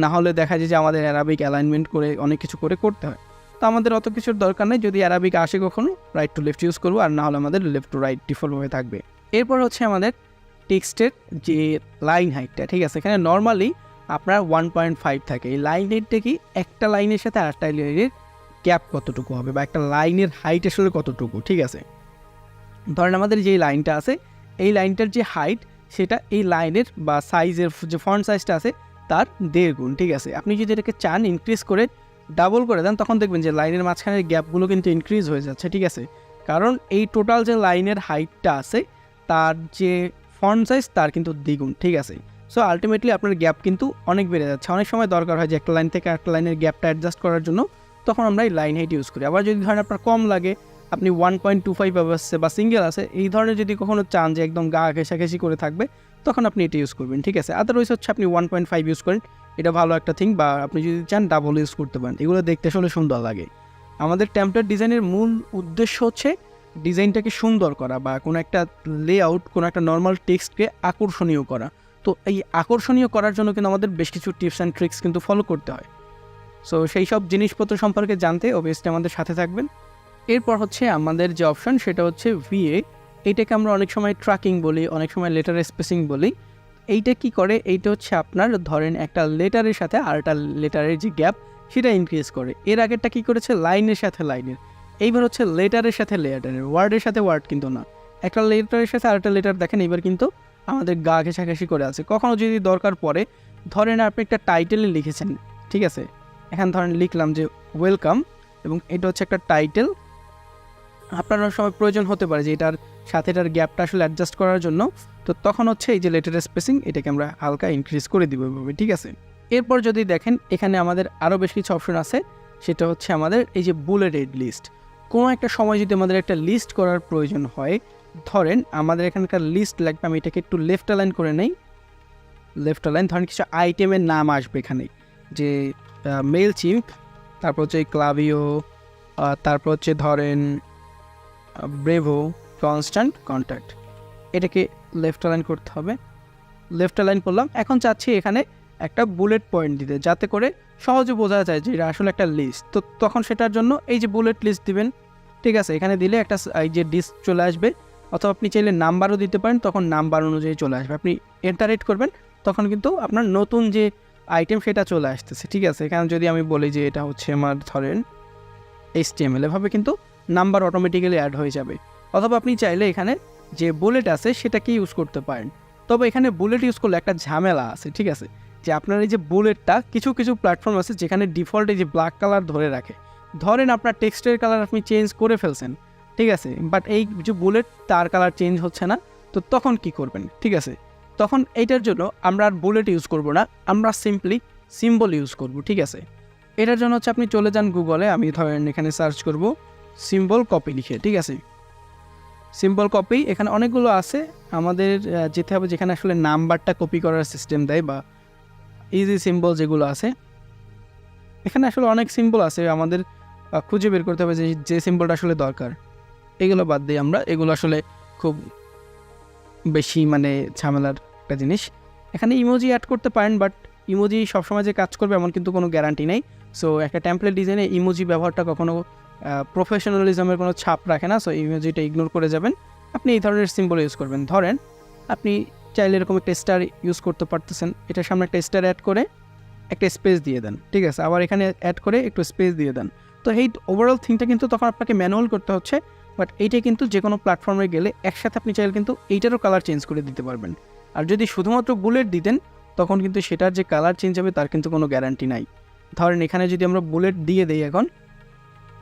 না হলে দেখা যায় যে আমাদের অ্যারাবিক অ্যালাইনমেন্ট করে অনেক কিছু করে করতে হয়। তো আমাদের অত কিছুর দরকার নেই, যদি অ্যারাবিক আসে কখনো রাইট টু লেফট ইউজ করবো, আর না হলে আমাদের লেফট টু রাইট ডিফল্টভাবে থাকবে। এরপর হচ্ছে আমাদের টেক্সটের যে লাইন হাইটটা, ঠিক আছে। এখানে নর্মালি আপনার 1.5 থাকে। এই লাইন হাইটটা কি, একটা লাইনের সাথে আরেকটা লাইনের গ্যাপ কতটুকু হবে, বা একটা লাইনের হাইট আসলে কতটুকু, ঠিক আছে। ধরেন আমাদের যে লাইনটা আছে, এই লাইনটার যে হাইট সেটা এই লাইনের বা সাইজের যে ফন্ট সাইজটা আছে তার 1.5 গুণ, ঠিক আছে। আপনি যদি এটাকে চান ইনক্রিজ করে ডাবল করে দেন, তখন দেখবেন যে লাইনের মাঝখানের গ্যাপগুলো কিন্তু ইনক্রিজ হয়ে যাচ্ছে, ঠিক আছে। কারণ এই টোটাল যে লাইনের হাইটটা আছে তার যে ফন্ট সাইজ তার কিন্তু দ্বিগুণ, ঠিক আছে। সো আলটিমেটলি আপনার গ্যাপ কিন্তু অনেক বেড়ে যাচ্ছে। অনেক সময় দরকার হয় যে একটা লাইন থেকে একটা লাইনের গ্যাপটা অ্যাডজাস্ট করার জন্য, তখন আমরা এই লাইন হাইট ইউজ করি। আবার যদি ধরেন আপনার কম লাগে, আপনি 1.25 আসছে বা সিঙ্গেল আছে, এই ধরনের যদি কখনো চান যে একদম গা ঘেঁষাঘেঁষি করে থাকবে, তখন আপনি এটা ইউজ করবেন, ঠিক আছে। আদারওয়াইজ হচ্ছে আপনি 1.5 ইউজ করেন, এটা ভালো একটা থিং। বা আপনি যদি চান ডাবল ইউজ করতে পারেন, এগুলো দেখতে আসলে সুন্দর লাগে। আমাদের টেমপ্লেট ডিজাইনের মূল উদ্দেশ্য হচ্ছে ডিজাইনটাকে সুন্দর করা, বা কোনো একটা লেআউট, কোনো একটা নর্মাল টেক্সটকে আকর্ষণীয় করা। তো এই আকর্ষণীয় করার জন্য কিন্তু আমাদের বেশ কিছু টিপস অ্যান্ড ট্রিক্স কিন্তু ফলো করতে হয়। সো সেই সব জিনিসপত্র সম্পর্কে জানতে অবভিয়াসলি আমাদের সাথে থাকবেন। এরপর হচ্ছে আমাদের যে অপশন, সেটা হচ্ছে ভিএ। এইটাকে আমরা অনেক সময় ট্র্যাকিং বলি, অনেক সময় লেটার স্পেসিং বলি। এইটা কি করে, এইটা হচ্ছে আপনার ধরেন একটা লেটারের সাথে আরেকটা লেটারের যে গ্যাপ সেটা ইনক্রিজ করে। এর আগেরটা কি করেছে, লাইনের সাথে লাইনের। এইবার হচ্ছে লেটারের সাথে লেটারের, ওয়ার্ডের সাথে ওয়ার্ড কিন্তু না। একটা লেটারের সাথে আরেকটা লেটার দেখেন এবার কিন্তু আমাদের গা ঘেঁষাঘেঁষি করে আছে। কখনও যদি দরকার পড়ে, ধরেন আপনি একটা টাইটেলে লিখেছেন, ঠিক আছে। এখানে ধরেন লিখলাম যে ওয়েলকাম, এবং এটা হচ্ছে একটা টাইটেল। আপনার অনেক সময় প্রয়োজন হতে পারে যে এটার সাথে এটার গ্যাপটা আসলে অ্যাডজাস্ট করার জন্য। তো তখন হচ্ছে এই যে লেটারের স্পেসিং, এটাকে আমরা হালকা ইনক্রিজ করে দিব এভাবে, ঠিক আছে। এরপর যদি দেখেন এখানে আমাদের আরও বেশ কিছু অপশন আছে, সেটা হচ্ছে আমাদের এই যে বুলেটেড লিস্ট। কোনো একটা সময় যদি আমাদের একটা লিস্ট করার প্রয়োজন হয়, ধরেন আমাদের এখানকার লিস্ট লাগবে, আমি এটাকে একটু লেফট অ্যালাইন করে নেই। লেফট অ্যালাইন, ধরেন কিছু আইটেমের নাম আসবে এখানে, যে মেল চিম্প, তারপর হচ্ছে ক্লাভিও, তারপর হচ্ছে ধরেন ব্রেভো, কনস্ট্যান্ট কন্ট্যাক্ট। এটাকে লেফট অ্যালাইন করতে হবে, লেফট অ্যালাইন করলাম। এখন চাচ্ছি এখানে একটা বুলেট পয়েন্ট দিতে, যাতে করে সহজে বোঝা যায় যে এটা আসলে একটা লিস্ট। তো তখন সেটার জন্য এই যে বুলেট লিস্ট দিবেন, ঠিক আছে। এখানে দিলে একটা এই যে ডিস্ক চলে আসবে, অথবা আপনি চাইলে নাম্বারও দিতে পারেন, তখন নাম্বার অনুযায়ী চলে আসবে। আপনি এন্টার হিট করবেন, তখন কিন্তু আপনার নতুন যে আইটেম সেটা চলে আসতেছে, ঠিক আছে। এখানে যদি আমি বলি যে এটা হচ্ছে আমার ধরেন HTML, এভাবে কিন্তু নাম্বার অটোমেটিক্যালি অ্যাড হয়ে যাবে। অথবা আপনি চাইলে এখানে যে বুলেট আছে সেটাকে ইউজ করতে পারেন। তবে এখানে বুলেট ইউজ করলে একটা ঝামেলা আছে, ঠিক আছে, যে আপনার এই যে বুলেটটা কিছু কিছু প্ল্যাটফর্ম আছে যেখানে ডিফল্ট এই যে ব্ল্যাক কালার ধরে রাখে। ধরেন আপনার টেক্সটের কালার আপনি চেঞ্জ করে ফেলছেন, ঠিক আছে, বাট এই যে বুলেট তার কালার চেঞ্জ হচ্ছে না। তো তখন কি করবেন, ঠিক আছে, তখন এইটার জন্য আমরা আর বুলেট ইউজ করব না, আমরা সিম্পলি সিম্বল ইউজ করব, ঠিক আছে। এটার জন্য হচ্ছে আপনি চলে যান গুগলে, আমি ধরেন এখানে সার্চ করব সিম্বল কপি লিখে, ঠিক আছে। সিম্বল কপি এখানে অনেকগুলো আছে, আমাদের যেতে হবে যেখানে আসলে নাম্বারটা কপি করার সিস্টেম দেয়, বা ইজি সিম্বল যেগুলো আছে। এখানে আসলে অনেক সিম্বল আছে, আমাদের খুঁজে বের করতে হবে যে সিম্বলটা আসলে দরকার। এগুলো বাদ দিয়ে আমরা, এগুলো আসলে খুব বেশি মানে ঝামেলার একটা জিনিস। এখানে ইমোজি অ্যাড করতে পারেন, বাট ইমোজি সবসময় যে কাজ করবে এমন কিন্তু কোনো গ্যারান্টি নেই। সো একটা টেমপ্লেট ডিজাইনে ইমোজি ব্যবহারটা কখনো প্রফেশনালিজমের কোনো ছাপ রাখে না। সো ইমোজিটা ইগনোর করে যাবেন, আপনি এই ধরনের সিম্বল ইউজ করবেন। ধরেন আপনি চাইলে এরকম একটা স্টার ইউজ করতে পারতেছেন, এটার সামনে একটা স্টার অ্যাড করে একটা স্পেস দিয়ে দেন, ঠিক আছে, আবার এখানে অ্যাড করে একটু স্পেস দিয়ে দেন। তো এই ওভারঅল থিংটা কিন্তু তখন আপনাকে ম্যানুয়াল করতে হচ্ছে, বাট এইটা কিন্তু যে কোনো প্ল্যাটফর্মে গেলে একসাথে আপনি চাইলে কিন্তু এইটারও কালার চেঞ্জ করে দিতে পারবেন। আর যদি শুধুমাত্র বুলেট দিতেন তখন কিন্তু সেটার যে কালার চেঞ্জ হবে তার কিন্তু কোনো গ্যারান্টি নাই। ধরেন এখানে যদি আমরা বুলেট দিয়ে দিই, এখন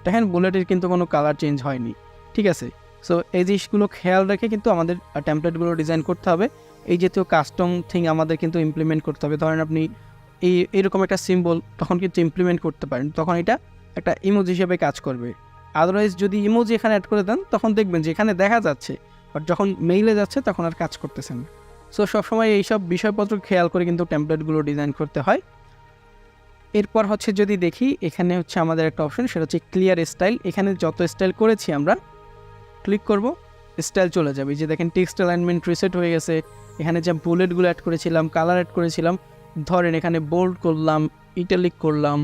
দেখেন বুলেটের কিন্তু কোনো কালার চেঞ্জ হয়নি, ঠিক আছে। সো এই জিনিসগুলো খেয়াল রেখে কিন্তু আমাদের টেমপ্লেটগুলো ডিজাইন করতে হবে। এই জাতীয় কাস্টম থিং আমাদের কিন্তু ইমপ্লিমেন্ট করতে হবে। ধরেন আপনি এইরকম একটা সিম্বল তখন কিন্তু ইমপ্লিমেন্ট করতে পারেন, তখন এটা একটা ইমোজি হিসেবে কাজ করবে। আদারওয়াইজ যদি ইমোজি এখানে অ্যাড করে দেন তখন দেখবেন যে এখানে দেখা যাচ্ছে, বাট যখন মেইলে যাচ্ছে তখন আর কাজ করতেছেন। সো সবসময় এইসব বিষয়পত্র খেয়াল করে কিন্তু টেমপ্লেটগুলো ডিজাইন করতে হয়। এরপর হচ্ছে যদি দেখি, এখানে হচ্ছে আমাদের একটা অপশন, সেটা হচ্ছে ক্লিয়ার স্টাইল। এখানে যত স্টাইল করেছি আমরা ক্লিক করব, স্টাইল চলে যাবে। যে দেখেন টেক্সট অ্যালাইনমেন্ট রিসেট হয়ে গেছে। এখানে যে বুলেটগুলো অ্যাড করেছিলাম, কালার অ্যাড করেছিলাম, ধরেন এখানে বোল্ড করলাম, ইটালিক করলাম,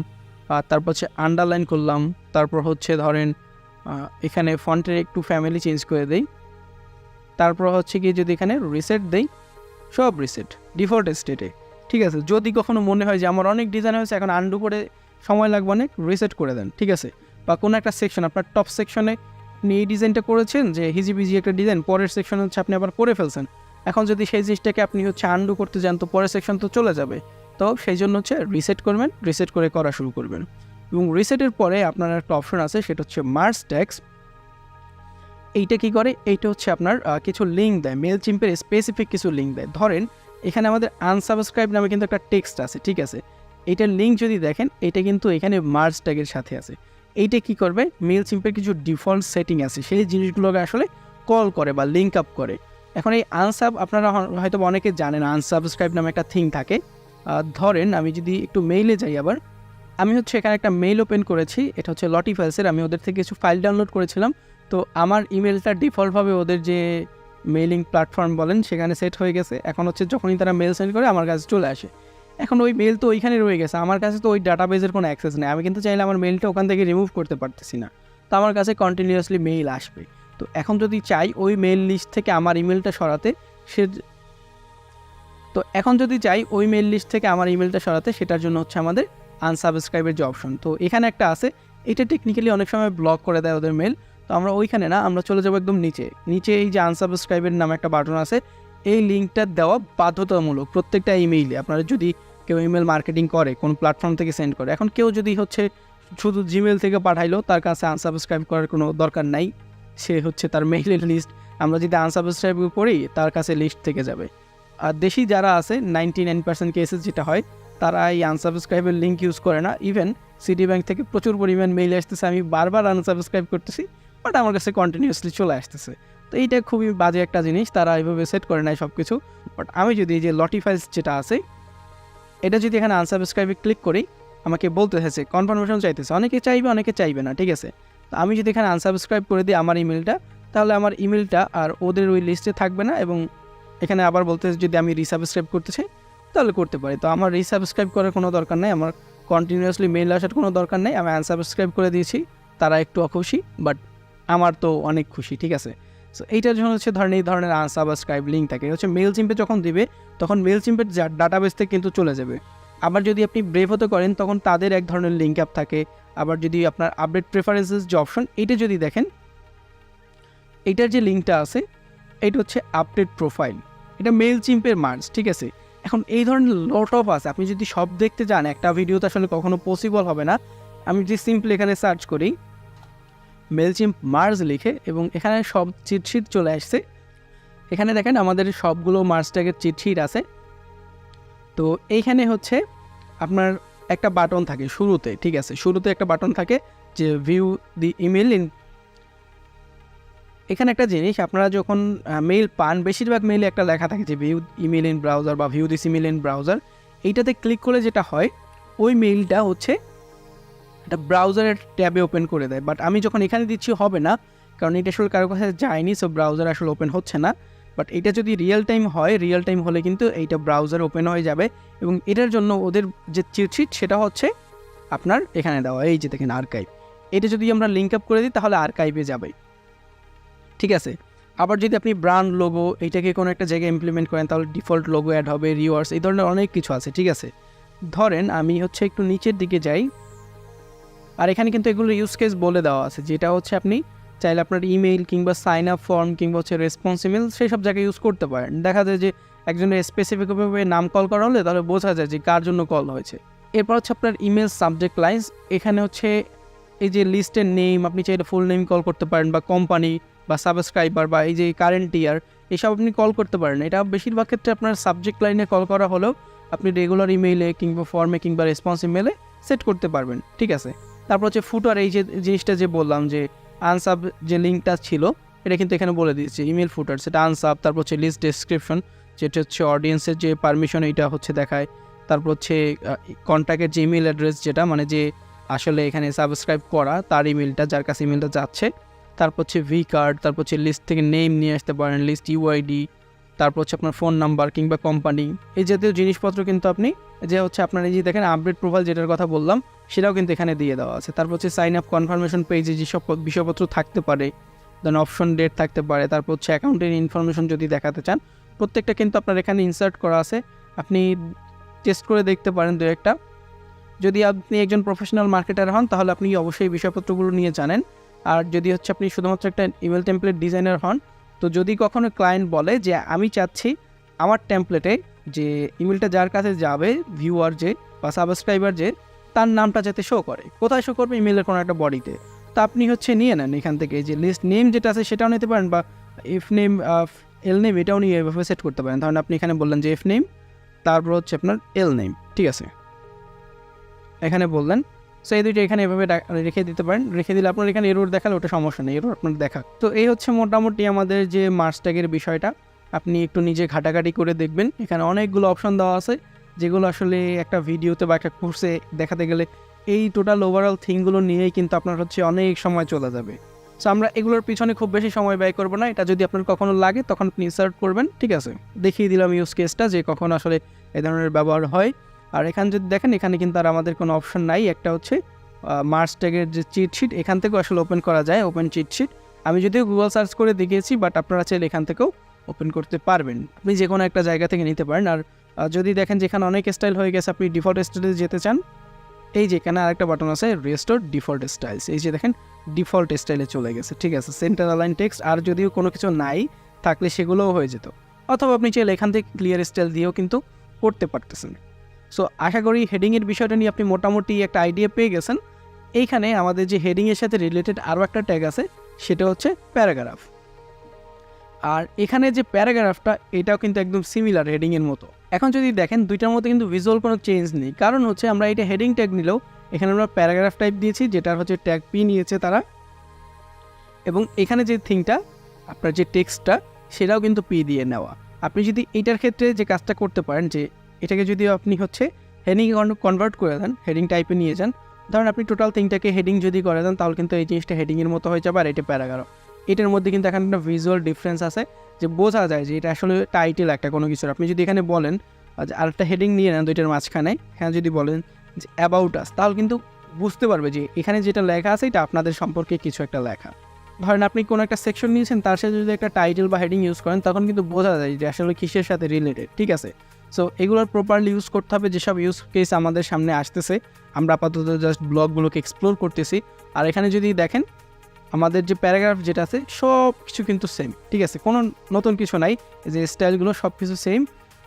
আর তারপর হচ্ছে আন্ডারলাইন করলাম, তারপর হচ্ছে ধরেন এখানে ফন্টের একটু ফ্যামিলি চেঞ্জ করে দেই, তারপর হচ্ছে কি যদি এখানে রিসেট দেই, সব রিসেট ডিফল্ট স্টেটে, ঠিক আছে। যদি কখনো মনে হয় যে আমার অনেক ডিজাইন হয়েছে এখন আন্ডু করে সময় লাগবে অনেক, রিসেট করে দেন, ঠিক আছে। বা কোনো একটা সেকশন, আপনার টপ সেকশনে আপনি এই ডিজাইনটা করেছেন যে হিজিবিজি একটা ডিজাইন, পরের সেকশন হচ্ছে আপনি আবার করে ফেলছেন, এখন যদি সেই জিনিসটাকে আপনি হচ্ছে আন্ডু করতে যান তো পরের সেকশন তো চলে যাবে। তো সেই জন্য হচ্ছে রিসেট করবেন, রিসেট করে করা শুরু করবেন। এবং রিসেটের পরে আপনার একটা অপশন আছে, সেটা হচ্ছে মার্জ ট্যাক্স। এইটা কি করে, এইটা হচ্ছে আপনার কিছু লিঙ্ক দেয়, মেলচিম্পের স্পেসিফিক কিছু লিঙ্ক দেয়। ধরেন এখানে আমাদের আনসাবস্ক্রাইব নামে কিন্তু একটা টেক্সট আছে, ঠিক আছে। এইটার লিঙ্ক যদি দেখেন, এটা কিন্তু এখানে মার্জ ট্যাগের সাথে আছে। এইটা কি করবে, মেলচিম্পের কিছু ডিফল্ট সেটিং আছে, সেই জিনিসগুলোকে আসলে কল করে বা লিঙ্ক আপ করে। এখন এই আপনারা হয়তো অনেকে জানেন আনসাবস্ক্রাইব নামে একটা থিং থাকে। ধরেন আমি যদি একটু মেইলে যাই, আবার আমি হচ্ছে এখানে একটা মেইল ওপেন করেছি, এটা হচ্ছে লটিফাইলসের, আমি ওদের থেকে কিছু ফাইল ডাউনলোড করেছিলাম। তো আমার ইমেলটা ডিফল্টভাবে ওদের যে মেইলিং প্ল্যাটফর্ম বলেন সেখানে সেট হয়ে গেছে। এখন হচ্ছে যখনই তারা মেল সেন্ড করে আমার কাছে চলে আসে। এখন ওই মেল তো ওইখানে রয়ে গেছে, আমার কাছে তো ওই ডাটাবেজের কোনো অ্যাক্সেস নেই, আমি কিন্তু চাইলে আমার মেলটা ওখান থেকে রিমুভ করতে পারতেছি না। তো আমার কাছে কন্টিনিউয়াসলি মেইল আসবে। তো এখন যদি চাই ওই মেইল লিস্ট থেকে আমার ইমেলটা সরাতে, ওই মেইল লিস্ট থেকে আমার ইমেলটা সরাতে, সেটার জন্য হচ্ছে আমাদের আনসাবস্ক্রাইবের যে অপশন, তো এখানে একটা আছে। এটা টেকনিক্যালি অনেক সময় ব্লক করে দেয় ওদের মেল। তো আমরা ওইখানে না, আমরা চলে যাবো একদম নিচে। এই যে আনসাবস্ক্রাইবের নামে একটা বাটন আছে, এই লিঙ্কটা দেওয়া বাধ্যতামূলক প্রত্যেকটা ইমেইলে। আপনারা যদি কেউ ইমেল মার্কেটিং করে, কোনো প্ল্যাটফর্ম থেকে সেন্ড করে, এখন কেউ যদি হচ্ছে শুধু জিমেল থেকে পাঠাইলো, তার কাছে আনসাবস্ক্রাইব করার কোনো দরকার নাই, সে হচ্ছে তার মেইলের লিস্ট, আমরা যদি আনসাবস্ক্রাইব করি তার কাছে লিস্ট থেকে যাবে। আর দেশি যারা আছে 99% কেসেস যেটা হয়, তারা এই আনসাবস্ক্রাইবের লিঙ্ক ইউজ করে না। ইভেন সিটি ব্যাংক থেকে প্রচুর পরিমাণ মেইল আসতেছে, আমি বারবার আনসাবস্ক্রাইব করতেছি, বাট আমার কাছে কন্টিনিউয়াসলি চলে আসতেছে। তো এইটা খুবই বাজে একটা জিনিস, তারা এইভাবে সেট করে নেয় সব কিছু। বাট আমি যদি এই যে লটিফাইলস যেটা আছে, এটা যদি এখানে আনসাবস্ক্রাইবে ক্লিক করি, আমাকে বলতে হয়েছে কনফার্মেশন চাইতেছে, অনেকে চাইবে অনেকে চাইবে না, ঠিক আছে। তো আমি যদি এখানে আনসাবস্ক্রাইব করে দিই আমার ইমেলটা, তাহলে আমার ইমেলটা আর ওদের ওই লিস্টে থাকবে না। এবং এখানে আবার বলতে যদি আমি রিসাবস্ক্রাইব করতে চাই তাহলে করতে পারি। তো আমার রিসাবস্ক্রাইব করার কোনো দরকার নেই, আমার কন্টিনিউয়াসলি মেইল আসার কোনো দরকার নেই। আমি আনসাবস্ক্রাইব করে দিয়েছি, তারা একটু অখুশি, বাট আমার তো অনেক খুশি, ঠিক আছে। সো এইটার জন্য হচ্ছে ধরেন এই ধরনের আনসাবস্ক্রাইব লিঙ্ক থাকে, হচ্ছে মেল চিম্পে যখন দিবে তখন মেল চিম্পের ডাটাবেস থেকে কিন্তু চলে যাবে। আবার যদি আপনি ব্রেভ হতে করেন তখন তাদের এক ধরনের লিঙ্ক আপ থাকে। আবার যদি আপনার আপডেট প্রেফারেন্সেস যে অপশন, এইটা যদি দেখেন, এইটার যে লিঙ্কটা আছে এইটা হচ্ছে আপডেট প্রোফাইল, এটা মেল চিম্পের মার্জ, ঠিক আছে। এখন এই ধরনের লট অফ আছে, আপনি যদি সব দেখতে যান একটা ভিডিওতে আসলে কখনো পসিবল হবে না। আমি যদি সিম্পলি এখানে সার্চ করি মেলচিম্প মার্জ লিখে, এবং এখানে সব চিটশিট চলে আসছে। এখানে দেখেন আমাদের সবগুলো মার্জ ট্যাগের চিটশিট আছে। তো এইখানে হচ্ছে আপনার একটা বাটন থাকে শুরুতে, ঠিক আছে, শুরুতে একটা বাটন থাকে যে ভিউ দি ইমেল ইন। এখানে একটা জিনিস, আপনারা যখন মেইল পান বেশিরভাগ মেইলে একটা লেখা থাকে যে ভিউ ইমেল ইন ব্রাউজার বা view this email in browser. এইটাতে ক্লিক করলে যেটা হয় ওই মেইলটা হচ্ছে একটা ব্রাউজারের ট্যাবে ওপেন করে দেয়। বাট আমি যখন এখানে দিচ্ছি হবে না, কারণ এটা আসলে কারো কাছে যায়নি, সো ব্রাউজার আসলে ওপেন হচ্ছে না। বাট এটা যদি রিয়েল টাইম হয়, রিয়েল টাইম হলে কিন্তু এইটা ব্রাউজার ওপেন হয়ে যাবে। এবং এটার জন্য ওদের যে চিটশিট সেটা হচ্ছে আপনার এখানে দেওয়া, এই যে দেখেন আর্কাইভ। এটা যদি আমরা লিঙ্ক আপ করে দিই তাহলে আর্কাইভে যাবে, ঠিক আছে। আবার যদি আপনি ব্র্যান্ড লোগো এইটাকে কোনো একটা জায়গায় ইমপ্লিমেন্ট করেন তাহলে ডিফল্ট লোগো অ্যাড হবে, রিওয়ার্ডস, এই ধরনের অনেক কিছু আছে, ঠিক আছে। ধরেন আমি হচ্ছে একটু নিচের দিকে যাই, আর এখানে কিন্তু এগুলো ইউজ কেস বলে দেওয়া আছে, যেটা হচ্ছে আপনি চাইলে আপনার ইমেইল কিংবা সাইন আপ ফর্ম কিংবা হচ্ছে রেসপন্স ইমেল সেই সব জায়গায় ইউজ করতে পারেন। দেখা যায় যে একজনের স্পেসিফিকভাবে নাম কল করা হলে তাহলে বোঝা যায় যে কার জন্য কল হয়েছে। এরপর হচ্ছে আপনার ইমেল সাবজেক্ট লাইন্স, এখানে হচ্ছে এই যে লিস্টের নেম, আপনি চাইলে ফুল নেম কল করতে পারেন, বা কোম্পানি বা সাবস্ক্রাইবার বা এই যে কারেন্ট ইয়ার, এসব আপনি কল করতে পারেন। এটা বেশিরভাগ ক্ষেত্রে আপনার সাবজেক্ট লাইনে কল করা হলেও আপনি রেগুলার ইমেইলে কিংবা ফর্মে কিংবা রেসপন্স ইমেলে সেট করতে পারবেন, ঠিক আছে। তারপর হচ্ছে ফুটার, এই যে জিনিসটা যে বললাম যে আনসাব যে লিঙ্কটা ছিল এটা কিন্তু এখানে বলে দিয়েছে ইমেল ফুটার, সেটা আনসাব। তারপর হচ্ছে লিস্ট ডেসক্রিপশন, যেটা হচ্ছে অডিয়েন্সের যে পারমিশন এইটা হচ্ছে দেখায়। তারপর হচ্ছে কন্ট্যাক্টের যে ইমেল অ্যাড্রেস, যেটা মানে যে আসলে এখানে সাবস্ক্রাইব করা তার ইমেলটা, যার কাছে ইমেলটা যাচ্ছে। তারপর হচ্ছে ভি কার্ড, তারপর হচ্ছে লিস্ট থেকে নেম নিয়ে আসতে পারেন, লিস্ট ইউআইডি, তারপর হচ্ছে আপনার ফোন নাম্বার কিংবা কোম্পানি, এই জাতীয় জিনিসপত্র কিন্তু আপনি যে হচ্ছে আপনার এই যে দেখেন আপডেট প্রোফাইল যেটার কথা বললাম সেটাও কিন্তু এখানে দিয়ে দেওয়া আছে। তারপর হচ্ছে সাইন আপ কনফার্মেশন পেজে যেসব বিষয়পত্র থাকতে পারে, দেন অপশন ডেট থাকতে পারে, তারপর হচ্ছে অ্যাকাউন্টের ইনফরমেশন যদি দেখাতে চান প্রত্যেকটা কিন্তু আপনার এখানে ইনসার্ট করা আছে। আপনি টেস্ট করে দেখতে পারেন দু একটা। যদি আপনি একজন প্রফেশনাল মার্কেটার হন তাহলে আপনি অবশ্যই বিষয়পত্রগুলো নিয়ে জানেন। আর যদি হচ্ছে আপনি শুধুমাত্র একটা ইমেল টেমপ্লেট ডিজাইনার হন, তো যদি কখনো ক্লায়েন্ট বলে যে আমি চাচ্ছি আমার টেমপ্লেটে যে ইমেলটা যার কাছে যাবে, ভিউয়ার যে বা সাবস্ক্রাইবার যে, তার নামটা যাতে শো করে, কোথায় শো করবে, ইমেলের কোনো একটা বডিতে, তো আপনি হচ্ছে নিয়ে নেন এখান থেকে যে লিস্ট নেম যেটা আছে সেটাও নিতে পারেন, বা এফ নেম এল নেম এটাও নিয়ে এভাবে সেট করতে পারেন। ধরেন আপনি এখানে বললেন যে এফ নেম, তারপর হচ্ছে আপনার এল নেম, ঠিক আছে, এখানে বললেন। সো এই দুইটা এখানে এভাবে রেখে দিতে পারেন। রেখে দিলে আপনার এখানে এরর দেখালে ওটা সমস্যা নেই, এরর আপনার দেখা। তো এই হচ্ছে মোটামুটি আমাদের যে মার্জ ট্যাগের বিষয়টা। আপনি একটু নিজে ঘাটাঘাটি করে দেখবেন, এখানে অনেকগুলো অপশন দেওয়া আছে যেগুলো আসলে একটা ভিডিওতে বা একটা কোর্সে দেখাতে গেলে এই টোটাল ওভারঅল থিংগুলো নিয়েই কিন্তু আপনার হচ্ছে অনেক সময় চলে যাবে। সো আমরা এগুলোর পিছনে খুব বেশি সময় ব্যয় করবো না, এটা যদি আপনার কখনো লাগে তখন আপনি ইনসার্ট করবেন, ঠিক আছে। দেখিয়ে দিলাম ইউজ কেসটা যে কখন আসলে এই ধরনের ব্যবহার হয়। আর এখানে যদি দেখেন এখানে কিন্তু আর আমাদের কোনো অপশন নাই, একটা হচ্ছে মার্জ ট্যাগের যে চিটশিট এখান থেকেও আসলে ওপেন করা যায়, ওপেন চিটশিট। আমি যদিও গুগল সার্চ করে দেখিয়েছি, বাট আপনারা চাইলে এখান থেকেও ওপেন করতে পারবেন, আপনি যে কোনো একটা জায়গা থেকে নিতে পারেন। আর যদি দেখেন যেখানে অনেক স্টাইল হয়ে গেছে আপনি ডিফল্ট স্টাইলে যেতে চান, এই যে এখানে আরেকটা বাটন আছে রেস্টোর ডিফল্ট স্টাইলস, এই যে দেখেন ডিফল্ট স্টাইলে চলে গেছে, ঠিক আছে। সেন্টার অ্যালাইন টেক্সট আর যদিও কোনো কিছু নাই থাকলে সেগুলোও হয়ে যেত, অথবা আপনি চাইলে এখান থেকে ক্লিয়ার স্টাইল দিয়েও কিন্তু করতে পারতেছেন। সো আশা করি হেডিংয়ের বিষয়টা নিয়ে আপনি মোটামুটি একটা আইডিয়া পেয়ে গেছেন। এইখানে আমাদের যে হেডিংয়ের সাথে রিলেটেড আরও একটা ট্যাগ আছে, সেটা হচ্ছে প্যারাগ্রাফ। আর এখানে যে প্যারাগ্রাফটা এটাও কিন্তু একদম সিমিলার হেডিংয়ের মতো। এখন যদি দেখেন দুইটার মধ্যে কিন্তু ভিজুয়াল কোনো চেঞ্জ নেই, কারণ হচ্ছে আমরা এটা হেডিং ট্যাগ নিলেও এখানে আমরা প্যারাগ্রাফ টাইপ দিয়েছি, যেটার হচ্ছে ট্যাগ পি নিয়েছে তারা, এবং এখানে যে থিংটা আপনার যে টেক্সটটা সেটাও কিন্তু পি দিয়ে নেওয়া। আপনি যদি এইটার ক্ষেত্রে যে কাজটা করতে পারেন যে এটাকে যদি আপনি হচ্ছে হেডিং কনভার্ট করে দেন, হেডিং টাইপে নিয়ে যান, ধরেন আপনি টোটাল থিংটাকে হেডিং যদি করে দেন তাহলে কিন্তু এই জিনিসটা হেডিংয়ের মতো হয়ে যাবে আর এটা প্যারাগ্রাফ। এটার মধ্যে কিন্তু এখানে একটা ভিজুয়াল ডিফারেন্স আছে, যে বোঝা যায় যে এটা আসলে টাইটেল একটা কোনো কিছুর। আপনি যদি এখানে বলেন আরেকটা হেডিং নিয়ে নেন দুইটার মাঝখানে, এখানে যদি বলেন যে অ্যাবাউট আস, তাহলে কিন্তু বুঝতে পারবে যে এখানে যেটা লেখা আছে এটা আপনাদের সম্পর্কে কিছু একটা লেখা। ধরেন আপনি কোনো একটা সেকশন নিয়েছেন, তার সাথে যদি একটা টাইটেল বা হেডিং ইউজ করেন, তখন কিন্তু বোঝা যায় যে আসলে কিসের সাথে রিলেটেড। ঠিক আছে, সো এগুলোর প্রপারলি ইউজ করতে হবে। যেসব ইউজ কেস আমাদের সামনে আসতেছে, আমরা আপাতত জাস্ট ব্লগগুলোকে এক্সপ্লোর করতেছি। আর এখানে যদি দেখেন আমাদের যে প্যারাগ্রাফ যেটা আছে সব কিছু কিন্তু সেম। ঠিক আছে, কোনো নতুন কিছু নাই, যে স্টাইলগুলো সব কিছু সেম।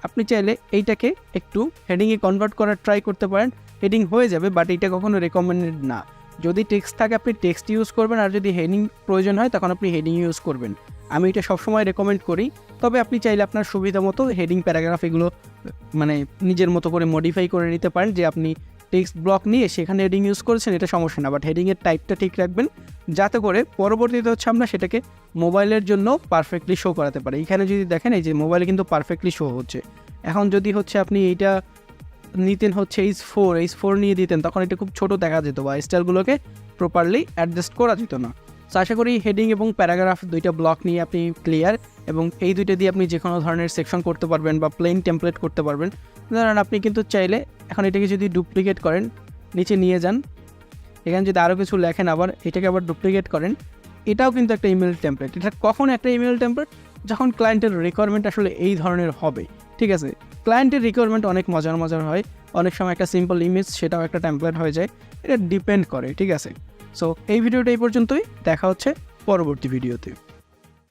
আপনি চাইলে এইটাকে একটু হেডিংয়ে কনভার্ট করার ট্রাই করতে পারেন, হেডিং হয়ে যাবে, বাট এটা কখনো রেকমেন্ডেড না। যদি টেক্সট থাকে আপনি টেক্সট ইউজ করবেন, আর যদি হেডিং প্রয়োজন হয় তখন আপনি হেডিং ইউজ করবেন। আমি এটা সবসময় রেকমেন্ড করি। তবে আপনি চাইলে আপনার সুবিধা মতো হেডিং প্যারাগ্রাফ এগুলো মানে নিজের মতো করে মডিফাই করে নিতে পারেন, যে আপনি টেক্সট ব্লক নিয়ে সেখানে হেডিং ইউজ করেছেন, এটা সমস্যা না, বাট হেডিংয়ের টাইপটা ঠিক রাখবেন, যাতে করে পরবর্তীতে হচ্ছে আমরা সেটাকে মোবাইলের জন্য পারফেক্টলি শো করাতে পারি। এখানে যদি দেখেন এই যে মোবাইলে কিন্তু পারফেক্টলি শো হচ্ছে। এখন যদি হচ্ছে আপনি এইটা নিতেন হচ্ছে H4 নিয়ে দিতেন, তখন এটা খুব ছোট দেখা যেত বা স্টাইলগুলোকে প্রপারলি অ্যাডজাস্ট করা যেত না। তো আশা করি হেডিং এবং প্যারাগ্রাফ দুইটা ব্লক নিয়ে আপনি ক্লিয়ার, এবং এই দুইটা দিয়ে আপনি যে কোনো ধরনের সেকশন করতে পারবেন বা প্লেন টেমপ্লেট করতে পারবেন। ধরেন আপনি কিন্তু চাইলে এখন এটাকে যদি ডুপ্লিকেট করেন, নিচে নিয়ে যান, এখানে যদি আরও কিছু লেখেন, আবার এটাকে আবার ডুপ্লিকেট করেন, এটাও কিন্তু একটা ইমেল টেমপ্লেট। এটা কখন একটা ইমেল টেমপ্লেট? যখন ক্লায়েন্টের রিকোয়ারমেন্ট আসলে এই ধরনের হবে। ঠিক আছে, ক্লায়েন্টের রিকোয়ারমেন্ট অনেক মজার হয়, অনেক সময় একটা সিম্পল ইমেজ সেটাও একটা টেমপ্লেট হয়ে যায়, এটা ডিপেন্ড করে। ঠিক আছে, সো এই ভিডিওটা এই পর্যন্তই, দেখা হচ্ছে পরবর্তী ভিডিওতে।